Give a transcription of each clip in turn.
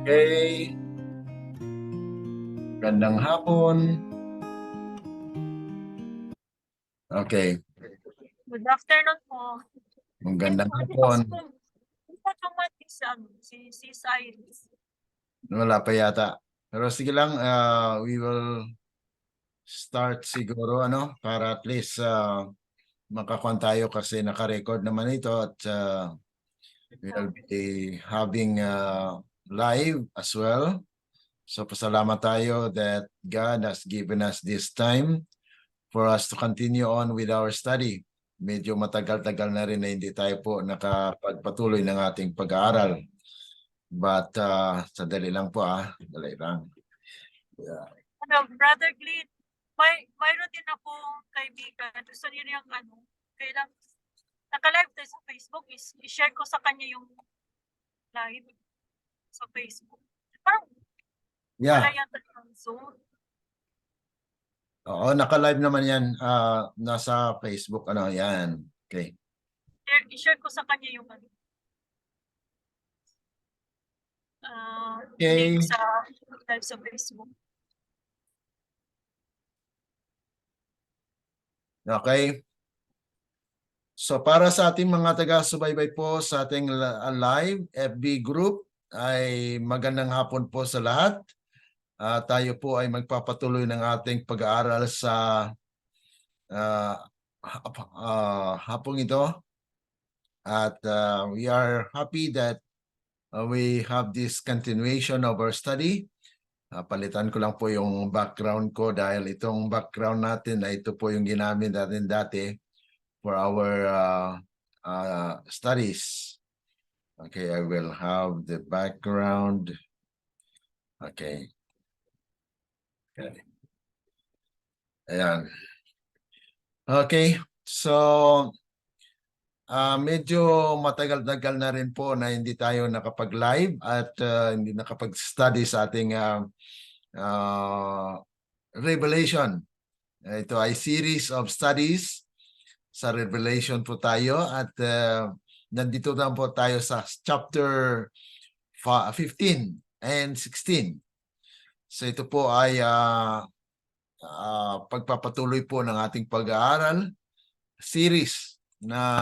Okay. Gandang hapon. Okay. Good afternoon po. Magandang hapon. Si Cyrus. Wala pa yata. Pero sige lang, we will start siguro para at least makakuha tayo kasi naka-record naman ito at we'll be having live as well. So pasalamat tayo that God has given us this time for us to continue on with our study. Medyo matagal-tagal na rin na hindi tayo po nakapagpatuloy ng ating pag-aaral. But sandali lang po Dali lang. Yeah. Brother Glenn, mayroon din akong kaibigan. Gusto niya yung kailang naka-live tayo sa Facebook, i-share ko sa kanya yung live sa Facebook. Parang wala yata yung Zoom. Oo, naka-live naman yan. Nasa Facebook, yan. Okay. I-share ko sa kanya yung Okay. link sa live sa Facebook. Okay. So para sa ating mga taga-subaybay po sa ating live FB group, ay magandang hapon po sa lahat. Tayo po ay magpapatuloy ng ating pag-aaral sa hapong ito. At we are happy that we have this continuation of our study. Palitan ko lang po yung background ko dahil itong background natin ay ito po yung ginamit natin dati for our studies. Okay, I will have the background. Okay. Okay. Ayan. Okay, so medyo matagal-tagal na rin po na hindi tayo nakapag-live at hindi nakapag-study sa ating Revelation. Ito ay series of studies sa Revelation po tayo at nandito na po tayo sa chapter 15 and 16. So ito po ay pagpapatuloy po ng ating pag-aaral series na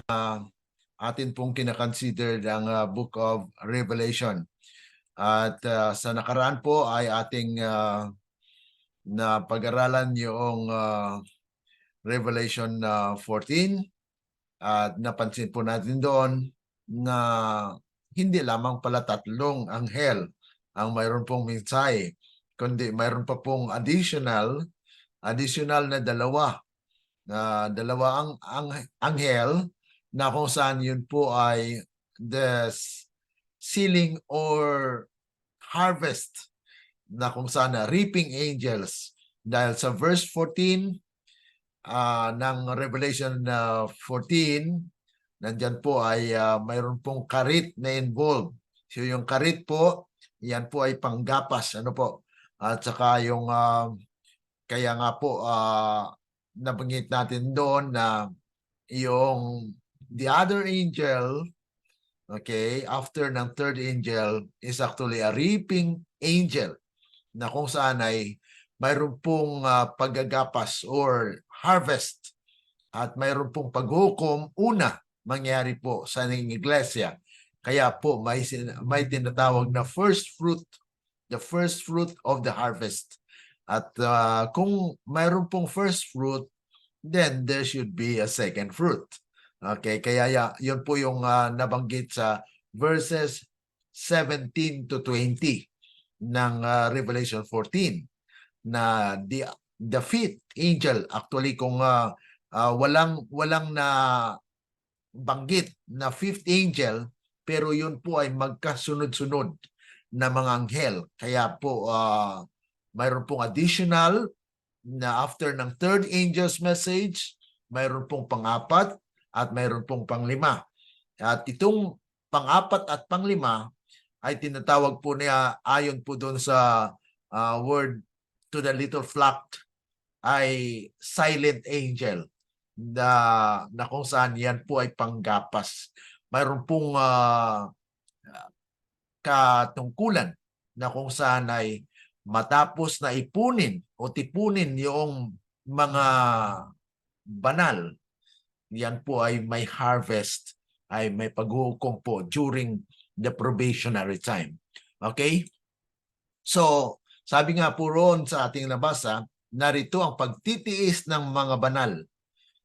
atin pong kinakonsider ang Book of Revelation. At sa nakaraan po ay ating na pag-aralan yung Revelation 14 at napansin po natin doon na hindi lamang pala tatlong anghel ang mayroon pong mensahe, kundi mayroon pa pong additional na dalawang anghel na kung saan yun po ay the sealing or harvest na kung saan reaping angels. Dahil sa verse 14 ng Revelation 14, nandyan po ay mayroon pong karit na involved. So yung karit po, yan po ay panggapas. At saka yung kaya nga po nabanggit natin doon na yung the other angel, okay, after ng third angel is actually a reaping angel na kung saan ay mayroon pong paggagapas or harvest at mayroon pong paghukom mangyari po sa iglesia. Kaya po may tinatawag na first fruit, the first fruit of the harvest. At kung mayroon pong first fruit, then there should be a second fruit. Okay, kaya yun po yung nabanggit sa verses 17 to 20 ng Revelation 14 na the fifth angel, actually kung walang na banggit na fifth angel, pero yun po ay magkasunod-sunod na mga anghel. Kaya po mayroon pong additional na after ng third angel's message, mayroon pong pang-apat at mayroon pong pang-lima. At itong pang-apat at pang-lima ay tinatawag po niya ayon po doon sa word to the little flock ay silent angel na kung saan yan po ay panggapas. Mayroon pong katungkulan na kung saan ay matapos na ipunin o tipunin yung mga banal, yan po ay may harvest, ay may paghuhukom po during the probationary time. Okay? So, sabi nga po roon sa ating nabasa, narito ang pagtitiis ng mga banal.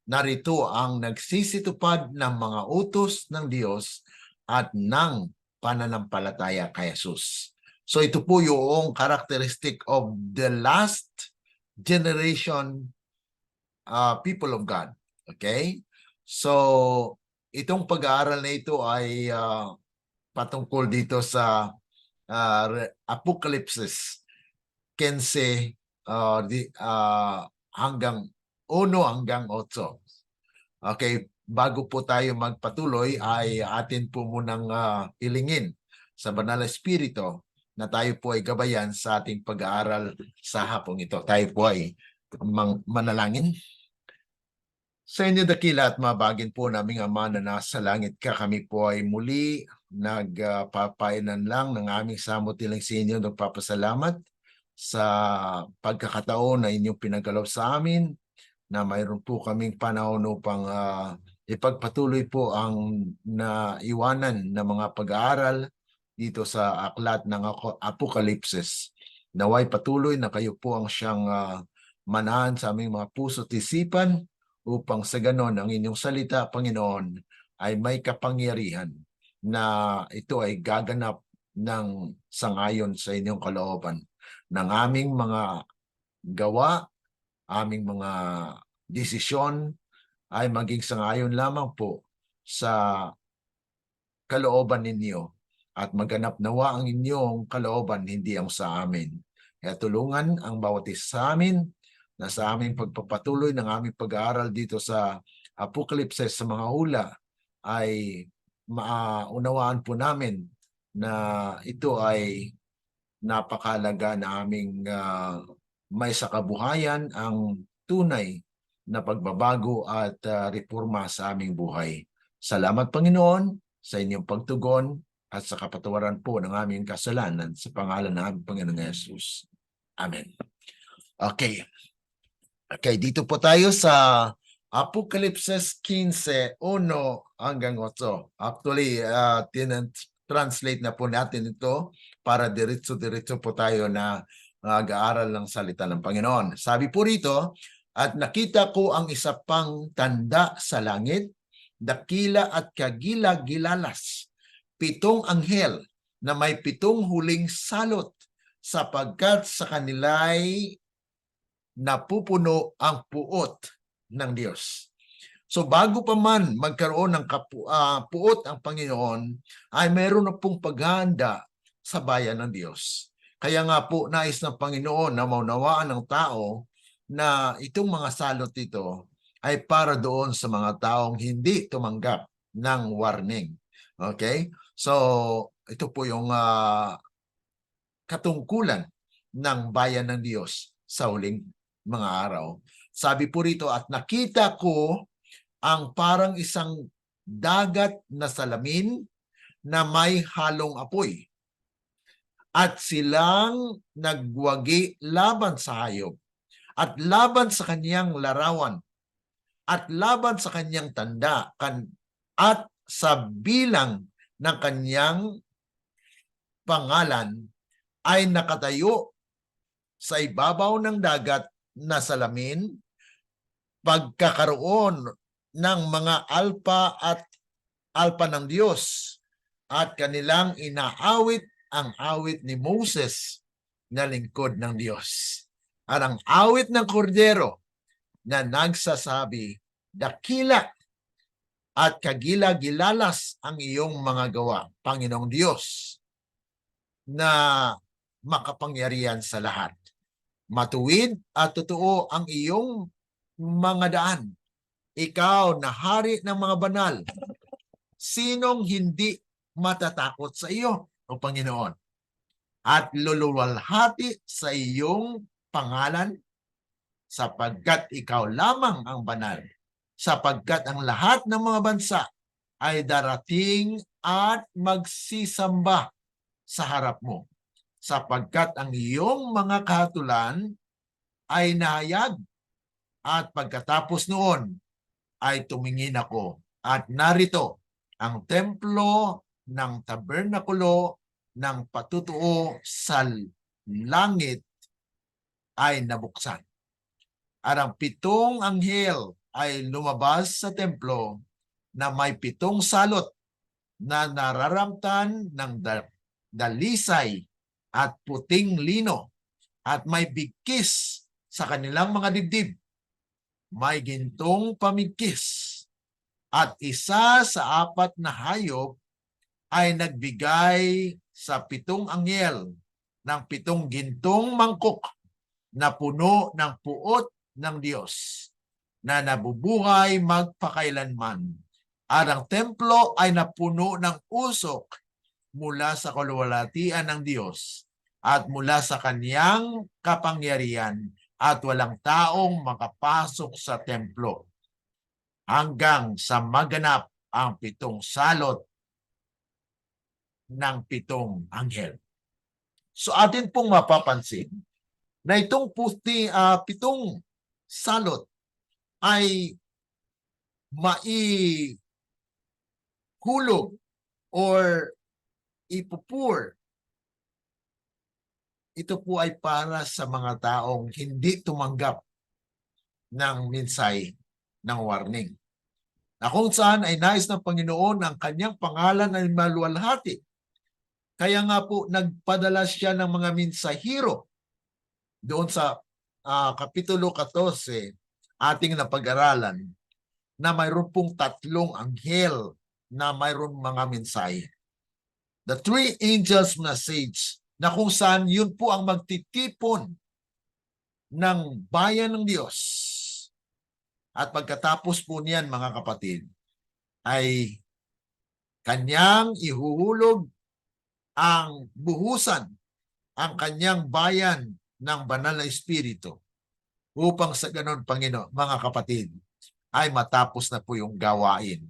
Narito ang nagsisitupad ng mga utos ng Diyos at ng pananampalataya kay Jesus. So ito po yung characteristic of the last generation people of God. Okay? So itong pag-aaral na ito ay patungkol dito sa Apocalypse 15 hanggang 1 hanggang 8. Okay, bago po tayo magpatuloy ay atin po munang ilingin sa Banal na Espiritu na tayo po ay gabayan sa ating pag-aaral sa hapong ito. Tayo po ay manalangin. Sa inyo dakila at mabagin po naming Ama na nasa langit ka, kami po ay muli nagpapainan lang ng aming samot nilang sa inyo. Nagpapasalamat sa pagkakataon na inyong pinagalaw sa amin, na mayroon po kaming panahon upang ipagpatuloy po ang naiwanan na mga pag-aaral dito sa aklat ng Apokalipsis. Naway patuloy na kayo po ang siyang manahan sa aming mga puso at isipan upang sa ganon ang inyong salita, Panginoon, ay may kapangyarihan na ito ay gaganap ng sangayon sa inyong kalooban ng aming mga gawa, aming mga desisyon ay maging sangayon lamang po sa kalooban ninyo at maganap nawa ang inyong kalooban, hindi ang sa amin. Kaya tulungan ang bawat isa sa amin na sa aming pagpapatuloy ng aming pag-aaral dito sa Apocalypse sa mga hula ay maunawaan po namin na ito ay napakalaga na aming may sakabuhayan ang tunay na pagbabago at reforma sa aming buhay. Salamat Panginoon sa inyong pagtugon at sa kapatawaran po ng aming kasalanan sa pangalan ng aming Panginoong Yesus. Amen. Okay. Okay, dito po tayo sa Apocalypse 15, 1 hanggang 8. Actually, translate na po natin ito para diretso-diretso po tayo na mag-aaral ng salita ng Panginoon. Sabi po rito, at nakita ko ang isa pang tanda sa langit, dakila at kagila-gilalas, 7 anghel na may 7 huling salot, sapagkat sa kanila'y napupuno ang puot ng Diyos. So bago pa man magkaroon ng puot ang Panginoon, ay meron na pong paghahanda sa bayan ng Diyos. Kaya nga po nais ng Panginoon na maunawaan ng tao na itong mga salot ito ay para doon sa mga taong hindi tumanggap ng warning. Okay? So ito po yung katungkulan ng bayan ng Diyos sa huling mga araw. Sabi po rito, at nakita ko ang parang isang dagat na salamin na may halong apoy. At silang nagwagi laban sa hayop at laban sa kanyang larawan at laban sa kanyang tanda at sa bilang ng kanyang pangalan ay nakatayo sa ibabaw ng dagat na salamin, pagkakaroon ng mga alpa at alpa ng Diyos, at kanilang inaawit ang awit ni Moses na lingkod ng Diyos. At ang awit ng kordero na nagsasabi, dakila at kagila-gilalas ang iyong mga gawa, Panginoong Diyos, na makapangyarihan sa lahat. Matuwid at totoo ang iyong mga daan. Ikaw na hari ng mga banal. Sinong hindi matatakot sa iyo, o Panginoon? At luluwalhati sa iyong pangalan, sapagkat ikaw lamang ang banal. Sapagkat ang lahat ng mga bansa ay darating at magsisamba sa harap mo. sapagkat ang iyong mga kahatulan ay nahayag. At pagkatapos noon ay tumingin ako at narito ang templo ng tabernakulo ng patutuo sa langit ay nabuksan. At ang 7 anghel ay lumabas sa templo na may 7 salot na nararamtan ng dalisay at puting lino at may bigkis sa kanilang mga dibdib. May gintong pamigkis at isa sa 4 na hayop ay nagbigay sa 7 anghel ng 7 gintong mangkok na puno ng puot ng Diyos na nabubuhay magpakailanman. At ang templo ay napuno ng usok mula sa kaluwalhatian ng Diyos at mula sa kaniyang kapangyarihan, at walang taong makapasok sa templo hanggang sa maganap ang 7 salot ng 7 anghel. So atin pong mapapansin na itong 7 salot ay maihulog or ipupur. Ito po ay para sa mga taong hindi tumanggap ng minsay ng warning, na kung saan ay nais ng Panginoon ang kanyang pangalan ay maluwalhati. Kaya nga po nagpadala siya ng mga mensahero doon sa Kapitulo 14 ating napag-aralan, na mayroon pong 3 anghel na mayroon mga mensahe. The 3 angels message, na kung saan yun po ang magtitipon ng bayan ng Diyos. At pagkatapos po niyan, mga kapatid, ay kanyang ihuhulog ang buhusan ang kanyang bayan ng banal na espiritu, upang sa ganon, Panginoon, mga kapatid, ay matapos na po yung gawain.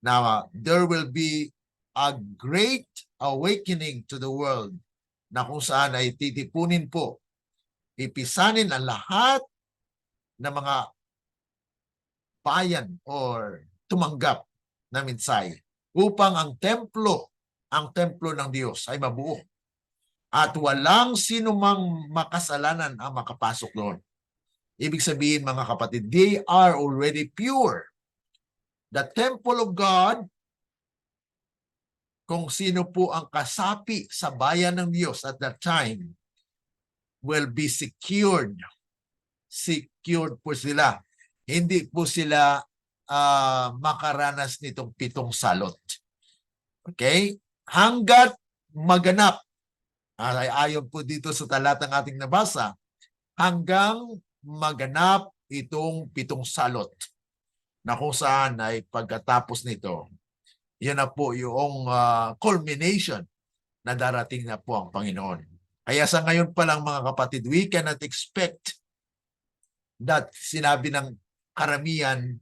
Now, there will be a great awakening to the world, na kung saan ay titipunin po, ipisanin ang lahat ng mga bayan or tumanggap na mensahe, upang ang templo ng Diyos ay mabuo. At walang sino mang makasalanan ang makapasok doon. Ibig sabihin, mga kapatid, they are already pure. The temple of God, kung sino po ang kasapi sa bayan ng Diyos at that time, will be secured. Secured po sila. Hindi po sila makaranas nitong 7 salot. Okay? Hanggat maganap, ayon po dito sa talatang ating nabasa, hanggang maganap itong 7 salot, na kung saan ay pagkatapos nito, yan na po yung culmination na darating na po ang Panginoon. Kaya sa ngayon pa lang, mga kapatid, we cannot expect that sinabi ng karamihan,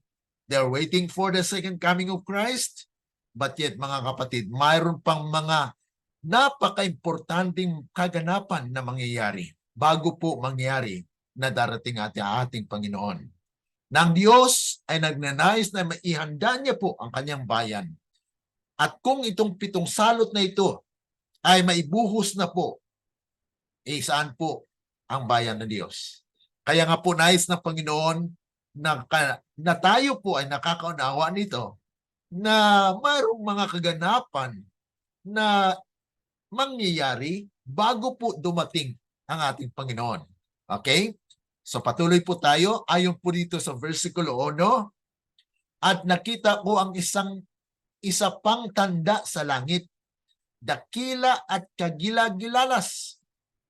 they're waiting for the second coming of Christ, but yet, mga kapatid, mayroon pang mga napaka-importanting kaganapan na mangyayari bago po mangyari na darating ating Panginoon. Nang Diyos ay nagnanais na maihanda niya po ang kanyang bayan. At kung itong 7 salot na ito ay maibuhos na po, saan po ang bayan ng Diyos? Kaya nga po nais ng Panginoon na tayo po ay nakakaunawa nito, na mayroong mga kaganapan na mangyayari bago po dumating ang ating Panginoon. Okay? So patuloy po tayo ayon po dito sa versikulo 1. At nakita ko ang isa pang tanda sa langit, dakila at kagilagilalas,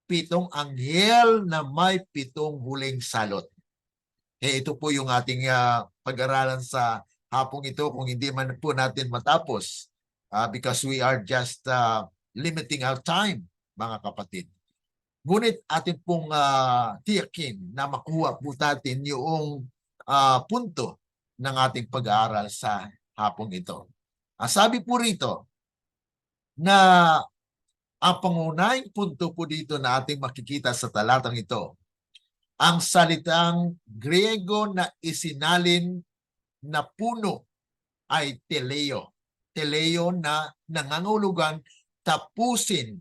7 anghel na may 7 huling salot. Ito po yung ating pag-aralan sa hapong ito, kung hindi man po natin matapos, because we are just limiting our time, mga kapatid. Ngunit atin pong tiyakin na makuha po natin yung punto ng ating pag-aaral sa hapong ito. Sabi po rito na Ang pangunahing punto po dito na ating makikita sa talatang ito, ang salitang Griego na isinalin na puno ay teleo. Teleo na nangangahulugan tapusin,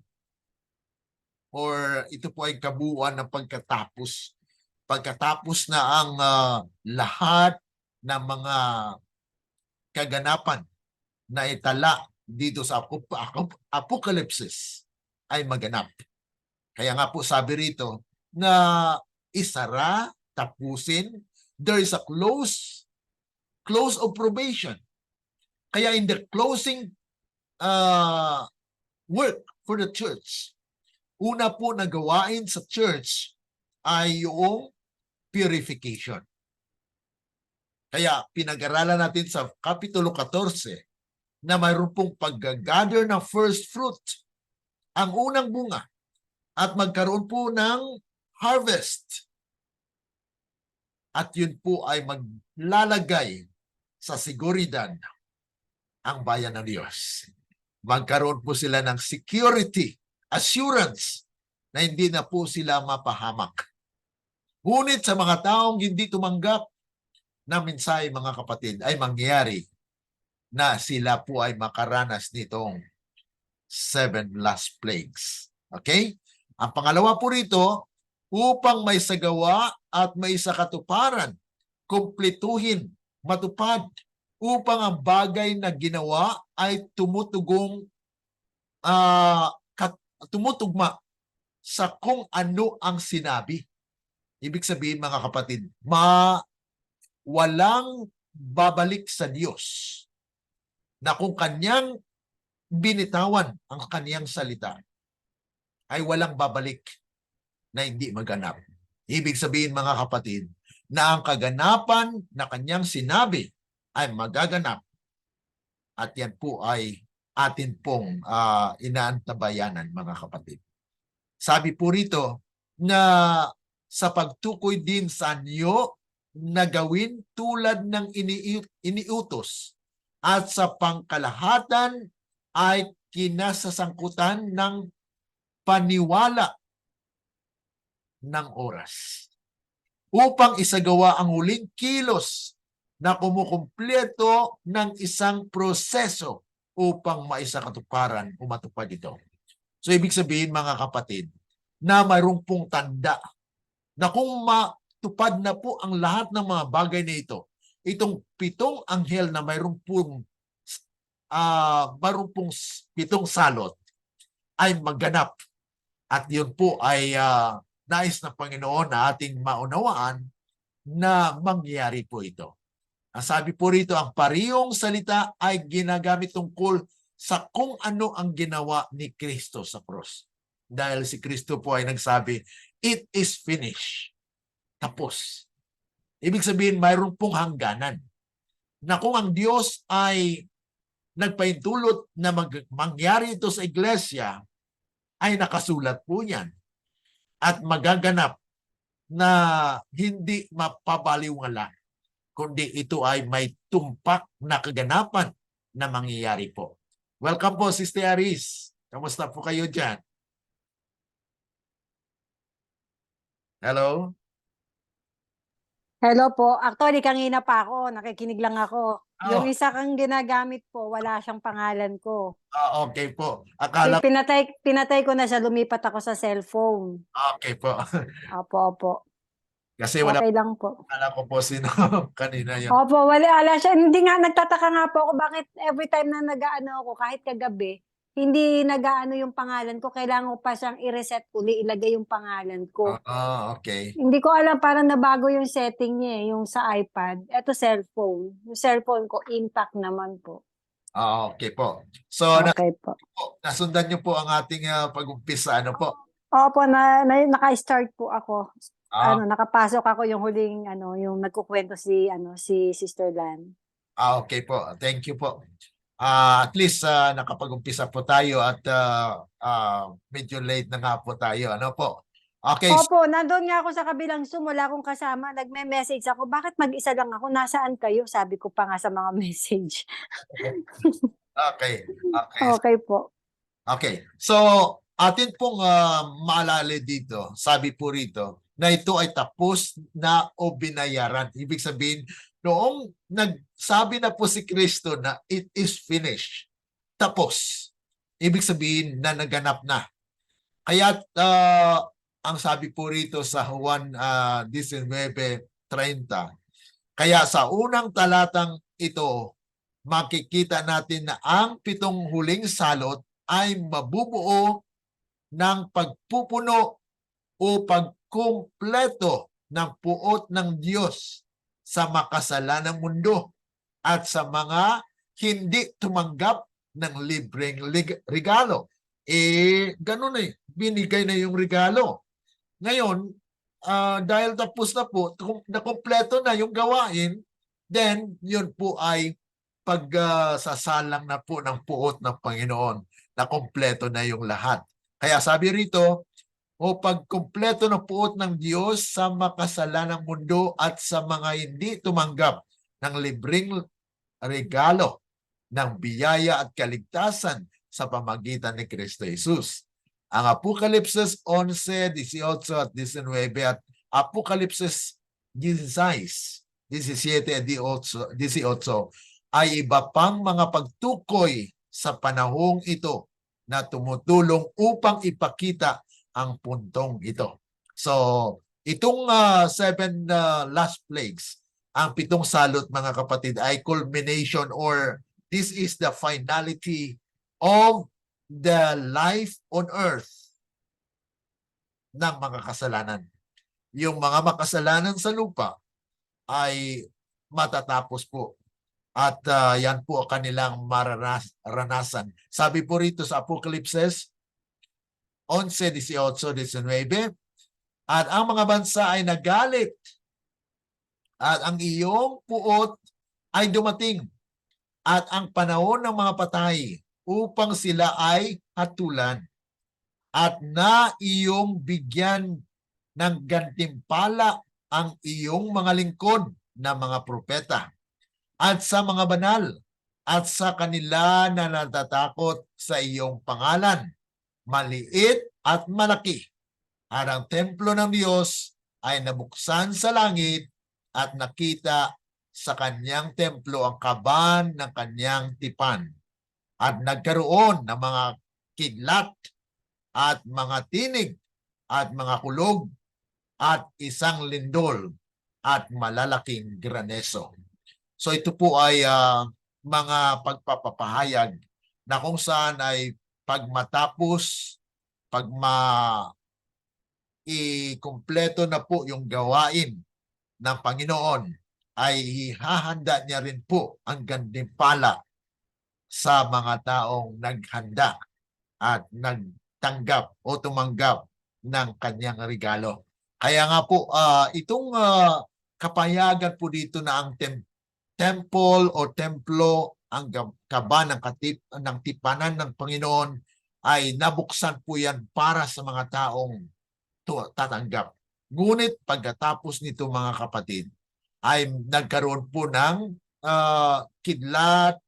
or ito po ay kabuuan ng pagkatapos. Pagkatapos na ang lahat ng mga kaganapan na itala dito sa Apokalipsis ay maganap. Kaya nga po sabi rito na isara, tapusin, there is a close of probation. Kaya in the closing work for the church, una po na gawain sa church ay yung purification. Kaya pinag-aralan natin sa Kapitulo 14 na mayroon pong pag-gather ng first fruit, ang unang bunga, at magkaroon po ng harvest. At yun po ay maglalagay sa seguridad ang bayan ng Diyos. Magkaroon po sila ng security, assurance, na hindi na po sila mapahamak. Ngunit sa mga taong hindi tumanggap na mensahe, mga kapatid, ay mangyayari na sila po ay makaranas nitong 7 last plagues. Okay? Ang pangalawa po rito, upang may sagawa at may sakatuparan, kumpletuhin, matupad, upang ang bagay na ginawa ay tumutugma sa kung ano ang sinabi. Ibig sabihin, mga kapatid, walang babalik sa Diyos na kung kanyang binitawan ang kanyang salita, ay walang babalik na hindi maganap. Ibig sabihin, mga kapatid, na ang kaganapan na kanyang sinabi ay magaganap, at yan po ay atin pong inaantabayanan, mga kapatid. Sabi po rito na sa pagtukoy din sa anyo na gawin tulad ng iniutos, at sa pangkalahatan ay kinasasangkutan ng paniwala ng oras, upang isagawa ang huling kilos na kumukumpleto ng isang proseso upang maisakatuparan o matupad ito. So ibig sabihin, mga kapatid, na mayroong pong tanda na kung matupad na po ang lahat ng mga bagay na ito, itong 7 anghel na mayroong pong 7 salot ay maganap. At yun po ay nais ng Panginoon na ating maunawaan na mangyayari po ito. Ang sabi po rito, ang parehong salita ay ginagamit tungkol sa kung ano ang ginawa ni Kristo sa cross. Dahil si Kristo po ay nagsabi, it is finished. Tapos. Ibig sabihin, mayroon pong hangganan. Na kung ang Diyos ay nagpaintulot na mangyari ito sa iglesia, ay nakasulat po yan. At magaganap na hindi mapabaliwala, kundi ito ay may tumpak na kaganapan na mangyayari po. Welcome po, Sister Aris. Kamusta po kayo dyan? Hello? Hello po. Actually, kanina pa ako. Nakikinig lang ako. Yung Oh, isa kang ginagamit po, wala siyang pangalan ko. okay po. Akala Pinatay ko na siya, lumipat ako sa cellphone. okay po. Opo, opo. Kasi wala, Okay lang po. akala ko po sino kanina yun. Opo, wala siya. Hindi nga, nagtataka nga po ako bakit every time na nag-aano ako, kahit kagabi, hindi nag-aano yung pangalan ko. Kailangan ko pa siyang i-reset uli, ilagay yung pangalan ko. Okay. Hindi ko alam, parang nabago yung setting niya yung sa iPad. Eto cellphone. Yung cellphone ko, intact naman po. Okay po. So, Okay po. nasundan niyo po ang ating pag-umpisa. Ano po? Opo, naka-start po ako. Ah, Nakapasok ako yung huling, yung nagkukwento si Sister Lan. okay po. Thank you po. At least nakapag-umpisa po tayo at medyo late na nga po tayo. Ano po? Okay. Opo, nandun nga ako sa kabilang Zoom, wala akong kasama. Nagme-message ako, bakit mag-isa lang ako? Nasaan kayo? Sabi ko pa nga sa mga message. Okay. Okay. Okay po. Okay. So, atin pong maalala dito, sabi po rito, na ito ay tapos na o binayaran. Ibig sabihin, noong nagsabi na po si Kristo na it is finished, tapos. Ibig sabihin na naganap na. Kaya ang sabi po rito sa Juan 19:30, kaya sa unang talatang ito, makikita natin na ang 7 huling salot ay mabubuo ng pagpupuno o pagkumpleto ng puot ng Diyos sa makasalanang mundo at sa mga hindi tumanggap ng libreng regalo. Ganun binigay na yung regalo. Ngayon, dahil tapos na po, nakumpleto na yung gawain, then yun po ay pagsasalang na po ng puot ng Panginoon. Nakumpleto na yung lahat. Kaya sabi rito, o pagkumpleto ng puot ng Diyos sa makasalanang mundo at sa mga hindi tumanggap ng libreng regalo ng biyaya at kaligtasan sa pamagitan ni Kristo Jesus. Ang Apokalipsis 11, 18 at 19 at Apokalipsis 16, 17 at 18 ay iba pang mga pagtukoy sa panahong ito na tumutulong upang ipakita ang puntong ito. So, itong 7 last plagues, ang 7 salot mga kapatid ay culmination or this is the finality of the life on earth ng mga kasalanan. Yung mga makasalanan sa lupa ay matatapos po. At yan po kanilang maranasan. Sabi po rito sa Apokalipsis 11, 18, 19, at ang mga bansa ay nagalit at ang iyong puot ay dumating at ang panahon ng mga patay upang sila ay hatulan at na iyong bigyan ng gantimpala ang iyong mga lingkod na mga propeta at sa mga banal at sa kanila na natatakot sa iyong pangalan, maliit at malaki. At ang templo ng Diyos ay nabuksan sa langit at nakita sa kanyang templo ang kaban ng kanyang tipan. At nagkaroon ng mga kidlat at mga tinig at mga kulog at isang lindol at malalaking graneso. So ito po ay mga pagpapahayag na kung saan ay pag ikumpleto na po yung gawain ng Panginoon, ay hahanda niya rin po ang gantimpala sa mga taong naghanda at nagtanggap o tumanggap ng kanyang regalo. Kaya nga po, itong kapayagan po dito na ang temple o templo, ang kaban ng tipanan ng Panginoon ay nabuksan po yan para sa mga taong tatanggap. Ngunit pagkatapos nito mga kapatid, ay nagkaroon po ng kidlat,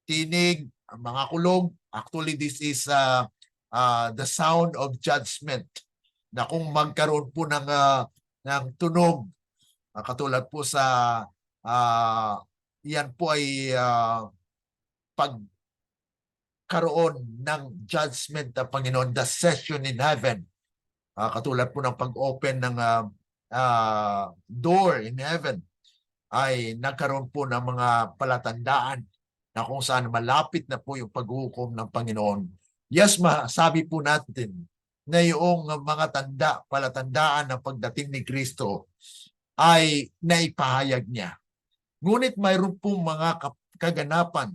tinig, mga kulog. Actually, this is the sound of judgment na kung magkaroon po ng tunog, katulad po sa yan po ay pagkaroon ng judgment ng Panginoon, the session in heaven. Katulad po ng pag-open ng door in heaven, ay nagkaroon po ng mga palatandaan na kung saan malapit na po yung paghukom ng Panginoon. Yes, masabi po natin na yung mga palatandaan ng pagdating ni Kristo ay naipahayag niya. Ngunit mayroon pong mga kaganapan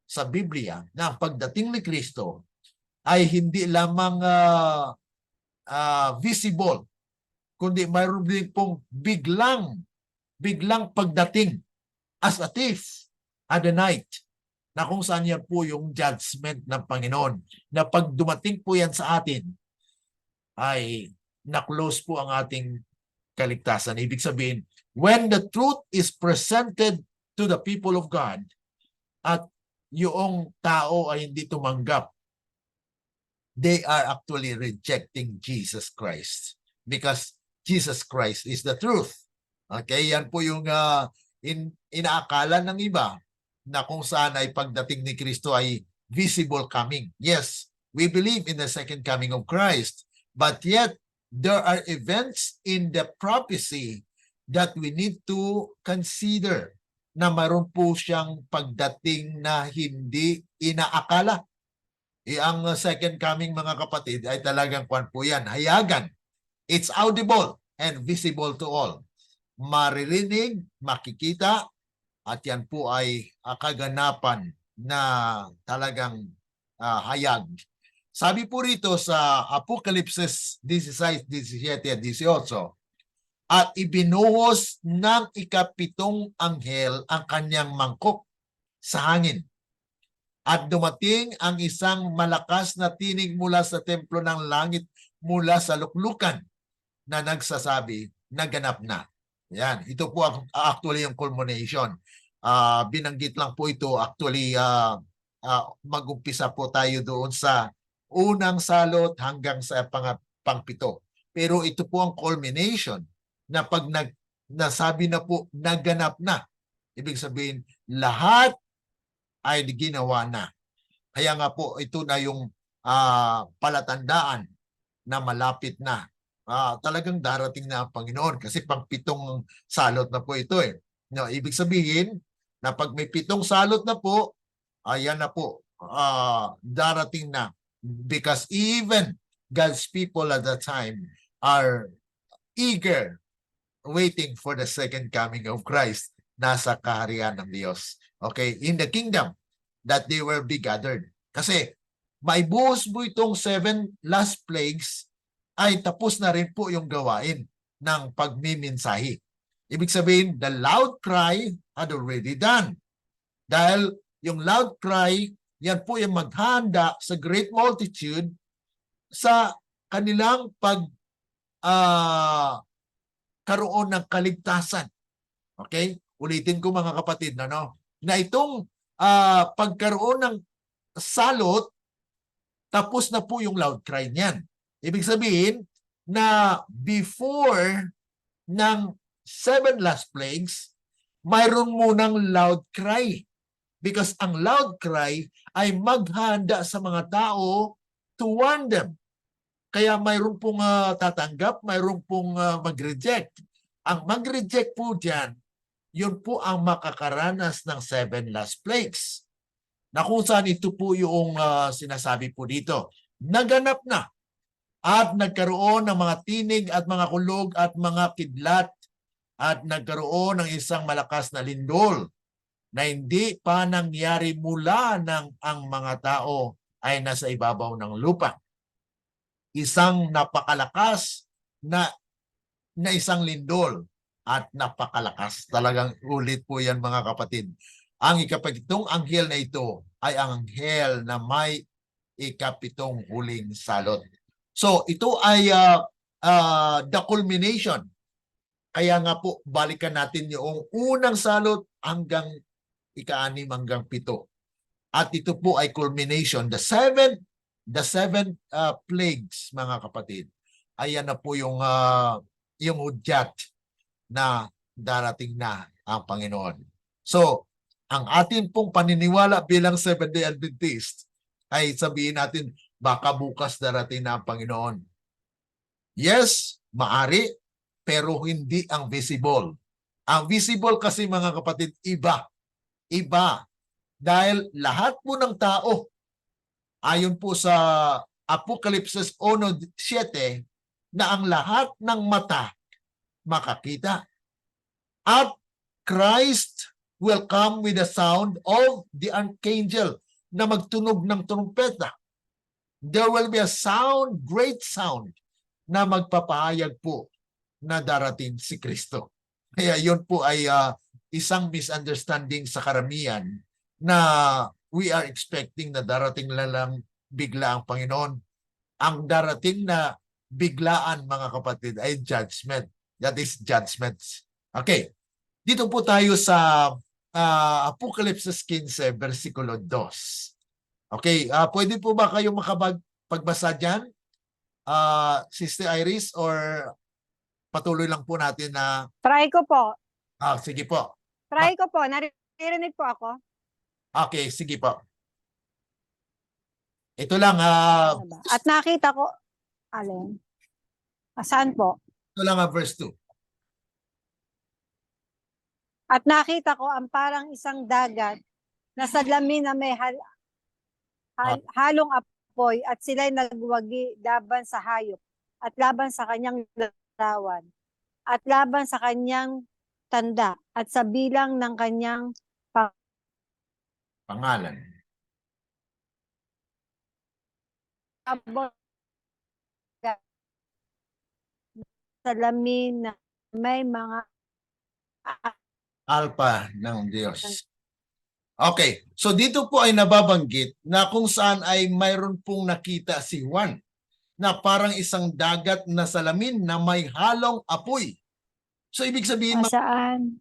sa Biblia na ang pagdating ni Kristo ay hindi lamang visible, kundi mayroon din pong biglang pagdating as a thief at the night, na kung saan yan po yung judgment ng Panginoon, na pag dumating po yan sa atin, ay na-close po ang ating kaligtasan. Ibig sabihin, when the truth is presented to the people of God, at yung tao ay hindi tumanggap they are actually rejecting Jesus Christ because Jesus Christ is the truth. Okay, yan po yung inaakala ng iba na kung saan ay pagdating ni Kristo ay visible coming. Yes, we believe in the second coming of Christ, but yet there are events in the prophecy that we need to consider na mayroon po siyang pagdating na hindi inaakala. Ang second coming, mga kapatid, ay talagang kwan po yan, hayagan. It's audible and visible to all. Maririnig, makikita, at yan po ay kaganapan na talagang hayag. Sabi po rito sa Apokalipsis 16, 17 at 18, at ibinuhos ng ikapitong anghel ang kanyang mangkok sa hangin. At dumating ang isang malakas na tinig mula sa templo ng langit mula sa luklukan na nagsasabi, naganap na. Yan, ito po actually yung culmination. Binanggit lang po ito actually mag-umpisa po tayo doon sa unang salot hanggang sa pangpito. Pero ito po ang culmination na pag nasabi na po naganap na. Ibig sabihin lahat ay ginawa na. Kaya nga po ito na yung palatandaan na malapit na. Talagang darating na ang Panginoon kasi pang-pitong salot na po ito eh. No, ibig sabihin na pag may 7 salot na po, ayan na po, darating na. Because even God's people at that time are eager, waiting for the second coming of Christ. Nasa kaharian ng Diyos. Okay? In the kingdom that they will be gathered. Kasi maibuhos mo itong 7 last plagues ay tapos na rin po yung gawain ng pagmiminsahi. Ibig sabihin, the loud cry had already done. Dahil yung loud cry, yan po yung maghanda sa great multitude sa kanilang karoon ng kaligtasan. Okay? Ulitin ko mga kapatid, na itong pagkaroon ng salot, tapos na po yung loud cry niyan. Ibig sabihin na before ng 7 last plagues, mayroon munang loud cry. Because ang loud cry ay maghanda sa mga tao to warn them. Kaya mayroon pong tatanggap, mayroon pong mag-reject. Ang mag-reject po dyan, yun po ang makakaranas ng 7 last plagues. Na kung saan ito po yung sinasabi po dito. Naganap na. At nagkaroon ng mga tinig at mga kulog at mga kidlat at nagkaroon ng isang malakas na lindol na hindi pa nangyari mula nang ang mga tao ay nasa ibabaw ng lupa. Isang napakalakas na isang lindol at napakalakas. Talagang ulit po yan mga kapatid. Ang ikapitong anghel na ito ay ang anghel na may ikapitong huling salot. So ito ay the culmination. Kaya nga po balikan natin yung unang salot hanggang ika-6 hanggang 7. At ito po ay culmination. The seven plagues mga kapatid. Ayan na po yung hudyat na darating na ang Panginoon. So ang atin pong paniniwala bilang Seventh-day Adventist ay sabihin natin baka bukas darating na ang Panginoon. Yes, maari, pero hindi ang visible. Ang visible kasi mga kapatid, iba. Iba. Dahil lahat po ng tao, ayon po sa Apokalipsis 1:7, na ang lahat ng mata makakita. At Christ will come with the sound of the archangel na magtunog ng trumpeta. There will be a sound, great sound, na magpapahayag po na darating si Kristo. Kaya yun po ay isang misunderstanding sa karamihan na we are expecting na darating lang bigla ang Panginoon. Ang darating na biglaan mga kapatid ay judgment. That is judgments. Okay. Dito po tayo sa Apokalipsis 15, versikulo 2. Okay, pwede po ba kayo pagbasa dyan, Sister Iris, or patuloy lang po natin na, Try ko po. sige po. Try ko po. Naririnig po ako. Okay, sige po. Ito lang, Ano ba? At nakita ko, alin? Saan po? ito lang verse 2. At nakita ko ang parang isang dagat na sa lamin na may halong apoy at sila'y nagwagi laban sa hayop at laban sa kanyang larawan at laban sa kanyang tanda at sa bilang ng kanyang Pangalan. abot sa lamin na may mga Alpha ng Diyos. Okay, so dito po ay nababanggit na kung saan ay mayroon pong nakita si Juan na parang isang dagat na salamin na may halong apoy. So ibig sabihin, saan?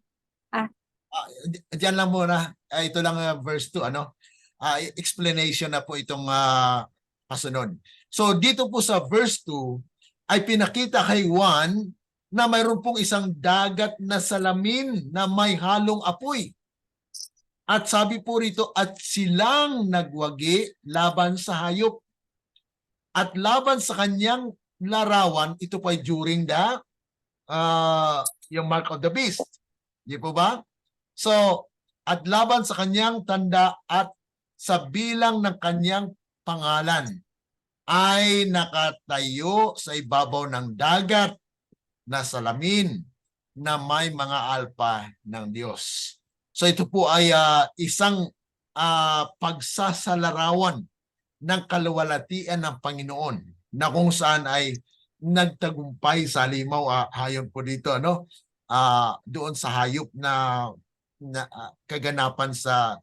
diyan lang muna, ito lang verse 2, explanation na po itong kasunod. So dito po sa verse 2 ay pinakita kay Juan na mayroon pong isang dagat na salamin na may halong apoy. At sabi po rito, at silang nagwagi laban sa hayop. At laban sa kanyang larawan, ito po ay during the yung mark of the beast. Di po ba? So, at laban sa kanyang tanda at sa bilang ng kanyang pangalan ay nakatayo sa ibabaw ng dagat na salamin na may mga alpa ng Diyos. So ito po ay isang pagsasalarawan ng kaluwalhatian ng Panginoon na kung saan ay nagtagumpay sa limaw, hayon po dito, doon sa hayop na kaganapan sa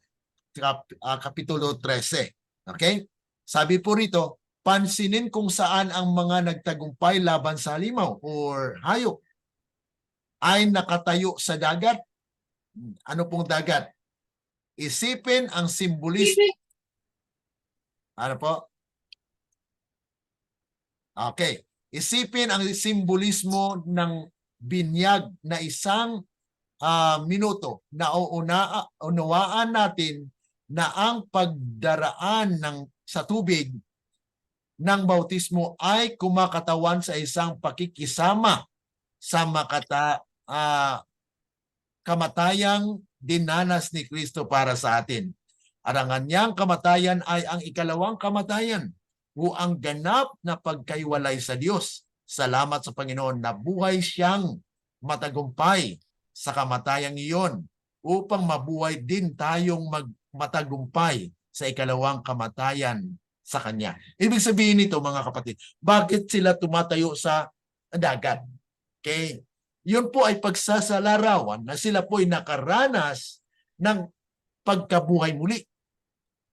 Kapitulo 13. Okay? Sabi po rito, pansinin kung saan ang mga nagtagumpay laban sa limaw or hayop ay nakatayo sa dagat. Ano pong dagat? Isipin ang simbolismo. Ano po? Okay. Isipin ang simbolismo ng binyag na isang minuto na unawaan natin na ang pagdaraan sa tubig ng bautismo ay kumakatawan sa isang pakikisama sa kamatayang dinanas ni Kristo para sa atin. At ang kanyang kamatayan ay ang ikalawang kamatayan o ang ganap na pagkaiwalay sa Diyos. Salamat sa Panginoon na buhay siyang matagumpay sa kamatayang iyon upang mabuhay din tayong matagumpay sa ikalawang kamatayan sa Kanya. Ibig sabihin nito, mga kapatid, bakit sila tumatayo sa dagat? Okay? Yun po ay pagsasalarawan na sila po ay nakaranas ng pagkabuhay muli.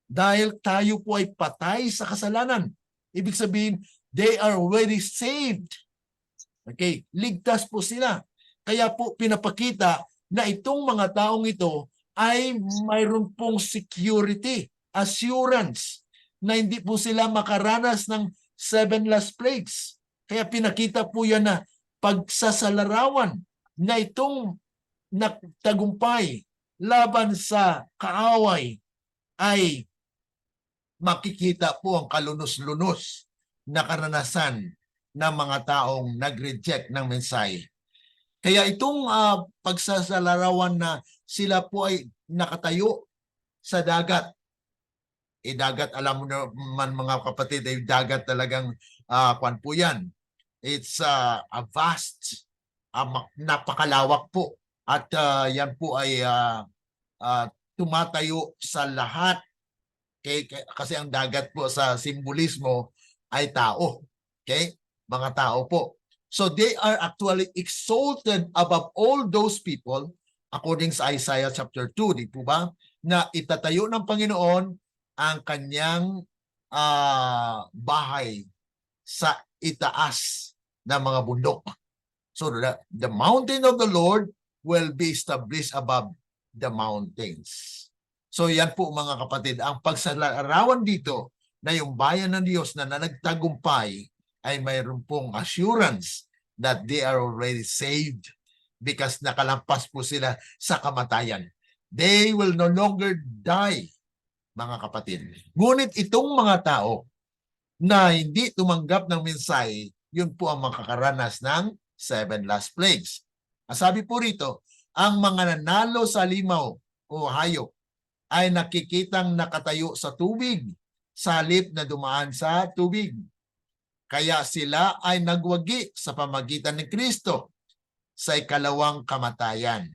Dahil tayo po ay patay sa kasalanan. Ibig sabihin, they are already saved. Okay, ligtas po sila. Kaya po pinapakita na itong mga taong ito ay mayroon pong security, assurance, na hindi po sila makaranas ng 7 last plagues. Kaya pinakita po yan na pagsasalarawan na itong nagtagumpay laban sa kaaway ay makikita po ang kalunos-lunos na karanasan ng mga taong nag-reject ng mensahe. Kaya itong pagsasalarawan na sila po ay nakatayo sa dagat. Dagat, alam mo naman mga kapatid, dagat talagang kwan po yan. It's a vast, napakalawak po. At yan po ay tumatayo sa lahat. Kasi ang dagat po sa simbolismo ay tao. Okay? Mga tao po. So they are actually exalted above all those people according sa Isaiah chapter 2, di po ba? Na itatayo ng Panginoon ang kanyang bahay sa itaas ng mga bundok. So the mountain of the Lord will be established above the mountains. So yan po mga kapatid, ang pagsalarawan dito na yung bayan ng Diyos na nagtagumpay ay mayroon pong assurance that they are already saved because nakalampas po sila sa kamatayan. They will no longer die, mga kapatid. Ngunit itong mga tao na hindi tumanggap ng mensahe, yun po ang makakaranas ng 7 last plagues. Sabi po rito, ang mga nanalo sa limaw o hayop ay nakikitang nakatayo sa tubig sa halip na dumaan sa tubig. Kaya sila ay nagwagi sa pamagitan ni Kristo sa ikalawang kamatayan.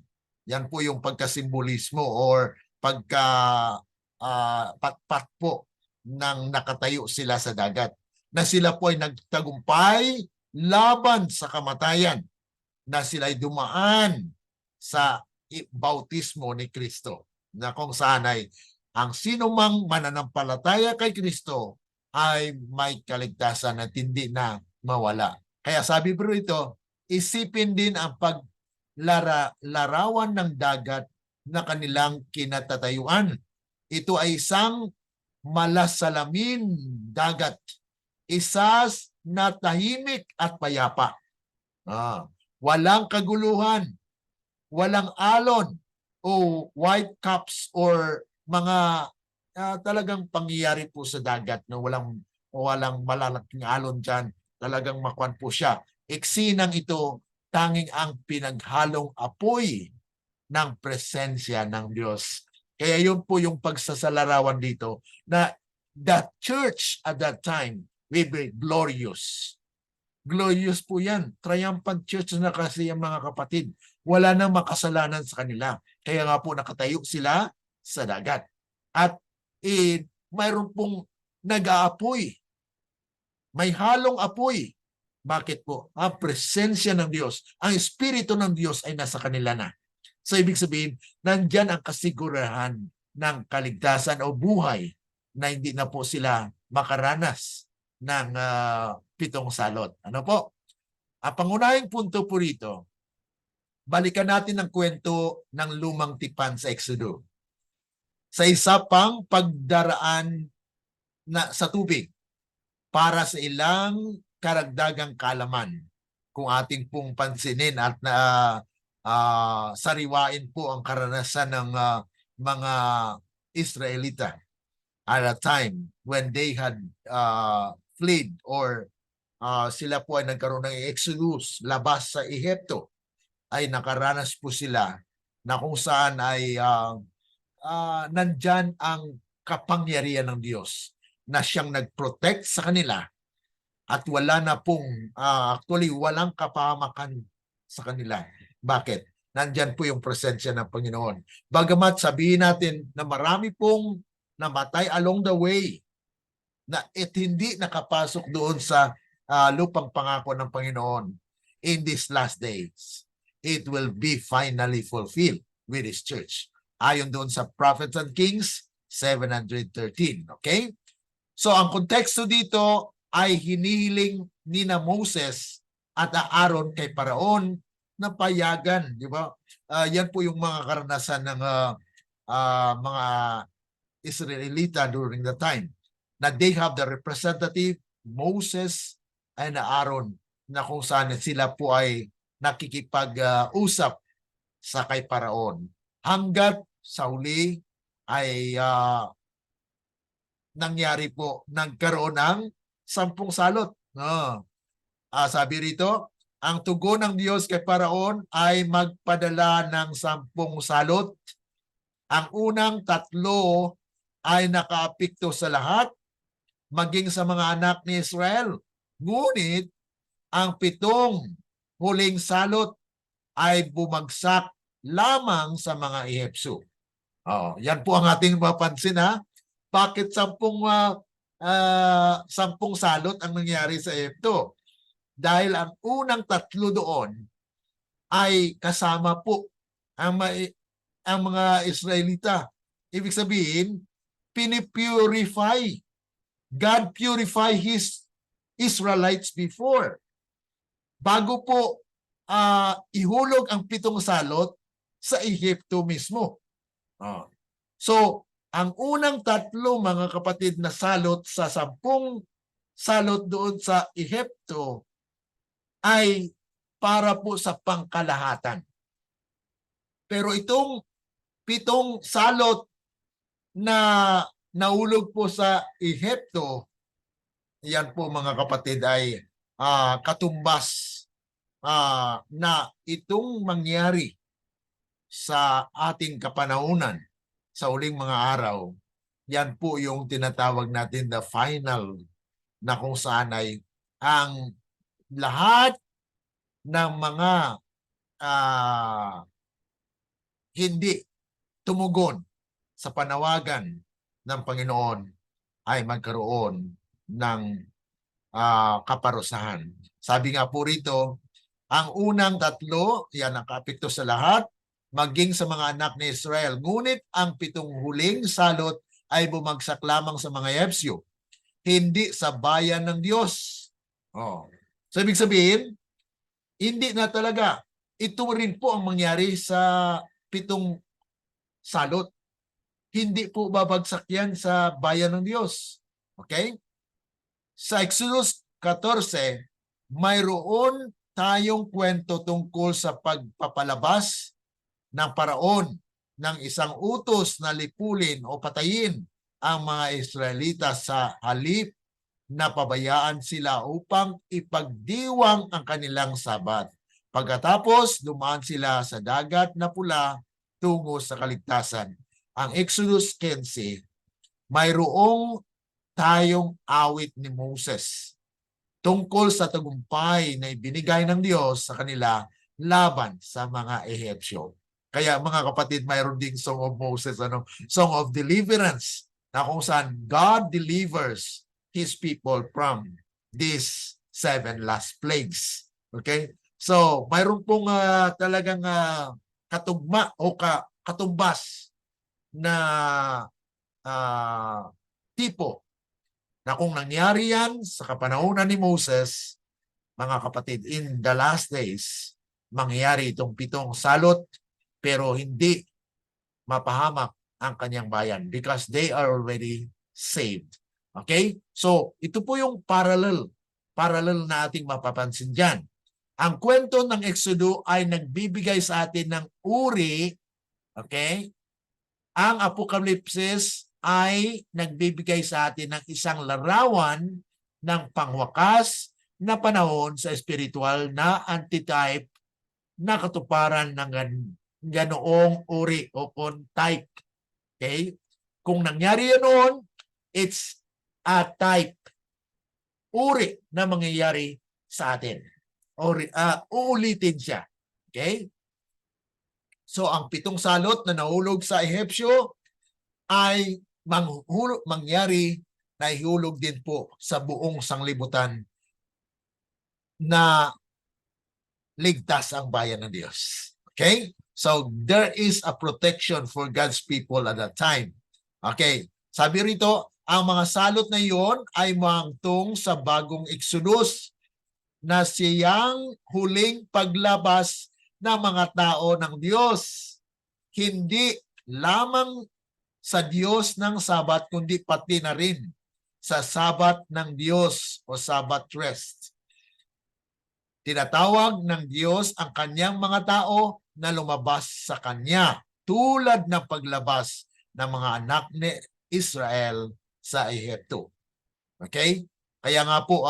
Yan po yung pagkasimbolismo or patpat po ng nakatayo sila sa dagat. Na sila po ay nagtagumpay laban sa kamatayan. Na sila ay dumaan sa bautismo ni Kristo. Na kung saan ay ang sinumang mananampalataya kay Kristo ay may kaligtasan at hindi na mawala. Kaya sabi bro ito, isipin din ang paglarawan ng dagat na kanilang kinatatayuan. Ito ay isang malasalamin dagat. Isas na tahimik at payapa. Walang kaguluhan, walang alon o white caps or mga talagang pangyayari po sa dagat na walang malalaking alon dyan. Talagang makuan po siya. Eksinang ito, tanging ang pinaghalong apoy ng presensya ng Diyos. Kaya yun po yung pagsasalarawan dito na the church at that time will be glorious. Glorious po yan. Triumphant church na kasi yung mga kapatid. Wala nang makasalanan sa kanila. Kaya nga po nakatayo sila sa dagat. At mayroon pong nag-aapoy. May halong apoy. Bakit po? Ang presensya ng Diyos, ang Espiritu ng Diyos ay nasa kanila na. So ibig sabihin, nandyan ang kasigurahan ng kaligtasan o buhay na hindi na po sila makaranas ng 7 salot. Ano po? Ang pangunahing punto po rito, balikan natin ang kwento ng lumang tipan sa Exodo. Sa isa pang pagdaraan sa tubig para sa ilang karagdagang kalaman. Kung ating pong pansinin at sariwain po ang karanasan ng mga Israelita at a time when they had fled or sila po ay nagkaroon ng exodus labas sa Ehipto, ay nakaranas po sila na kung saan ay nandyan ang kapangyarihan ng Diyos na siyang nag-protect sa kanila at wala na pong actually walang kapahamakan sa kanila. Bakit? Nandyan po yung presensya ng Panginoon. Bagamat sabihin natin na marami pong namatay along the way na hindi nakapasok doon sa lupang pangako ng Panginoon in these last days. It will be finally fulfilled with His church. Ayon doon sa Prophets and Kings 713. Okay? So ang konteksto dito ay hinihiling ni na Moses at Aaron kay Paraon na payagan, di ba? Yan po yung mga karanasan ng mga Israelita during the time na they have the representative Moses and Aaron na kung saan sila po ay nakikipag-usap sa kay Paraon hanggat sa huli ay nangyari po, nagkaroon ng 10 salot. Sabi rito, ang tugon ng Diyos kay Paraon ay magpadala ng 10 salot. Ang unang 3 ay nakaapekto sa lahat, maging sa mga anak ni Israel. Ngunit, ang 7 huling salot ay bumagsak lamang sa mga Ehipso. Yan po ang ating mapansin ha. Bakit 10 salot ang nangyari sa Ehipto? Dahil ang unang 3 doon ay kasama po ang mga Israelita. Ibig sabihin, pinipurify. God purify His Israelites before. Bago po ihulog ang 7 salot sa Ehipto mismo. So, Ang unang tatlo, mga kapatid, na salot sa 10 salot doon sa Ehipto ay para po sa pangkalahatan. Pero itong 7 salot na naulog po sa Ehipto, yan po mga kapatid ay katumbas na itong mangyari sa ating kapanahunan sa uling mga araw. Yan po yung tinatawag natin the final, na kung saan ay ang lahat ng mga hindi tumugon sa panawagan ng Panginoon ay magkaroon ng kaparusahan. Sabi nga po rito, ang unang tatlo, yan ang kaapekto sa lahat, maging sa mga anak ni Israel. Ngunit ang 7 huling salot ay bumagsak lamang sa mga Hebsyo, hindi sa bayan ng Diyos. So, ibig sabihin, hindi na talaga. Ito rin po ang mangyari sa 7 salot. Hindi po babagsak yan sa bayan ng Diyos. Okay? Sa Exodus 14, mayroon tayong kwento tungkol sa pagpapalabas ng paraon ng isang utos na lipulin o patayin ang mga Israelita sa halip na pabayaan sila upang ipagdiwang ang kanilang sabat. Pagkatapos, dumaan sila sa dagat na pula tungo sa kaligtasan. Ang Exodus 15, mayroong tayong awit ni Moses tungkol sa tagumpay na ibinigay ng Diyos sa kanila laban sa mga Ehipsyo. Kaya mga kapatid, mayroon ding Song of Moses, Song of Deliverance, na kung saan God delivers His people from these 7 last plagues. Okay? So, mayroon pong talagang katugma o katumbas na tipo na kung nangyari yan sa kapanahunan ni Moses, mga kapatid, in the last days, mangyayari itong 7 salot, pero hindi mapahamak ang kanyang bayan because they are already saved. Okay? So, ito po yung parallel na ating mapapansin dyan. Ang kwento ng Exodo ay nagbibigay sa atin ng uri, okay? Ang Apokalipsis ay nagbibigay sa atin ng isang larawan ng pangwakas na panahon sa spiritual na antitype na katuparan ng ganoong uri o type. Okay? Kung nangyari yan noon, it's a type, uri na mangyayari sa atin. Uulitin siya. Okay? So, ang 7 salot na nahulog sa Ehipsyo ay mangyari na ihulog din po sa buong sanglibutan na ligtas ang bayan ng Diyos. Okay? So, there is a protection for God's people at that time. Okay? Sabi rito, ang mga salot na iyon ay mangtong sa bagong Exodus na siyang huling paglabas ng mga tao ng Diyos. Hindi lamang sa Diyos ng Sabat, kundi pati na rin sa Sabat ng Diyos o Sabat rest. Tinatawag ng Diyos ang kanyang mga tao na lumabas sa kanya tulad ng paglabas ng mga anak ni Israel sa Ehipto. Okay? Kaya nga po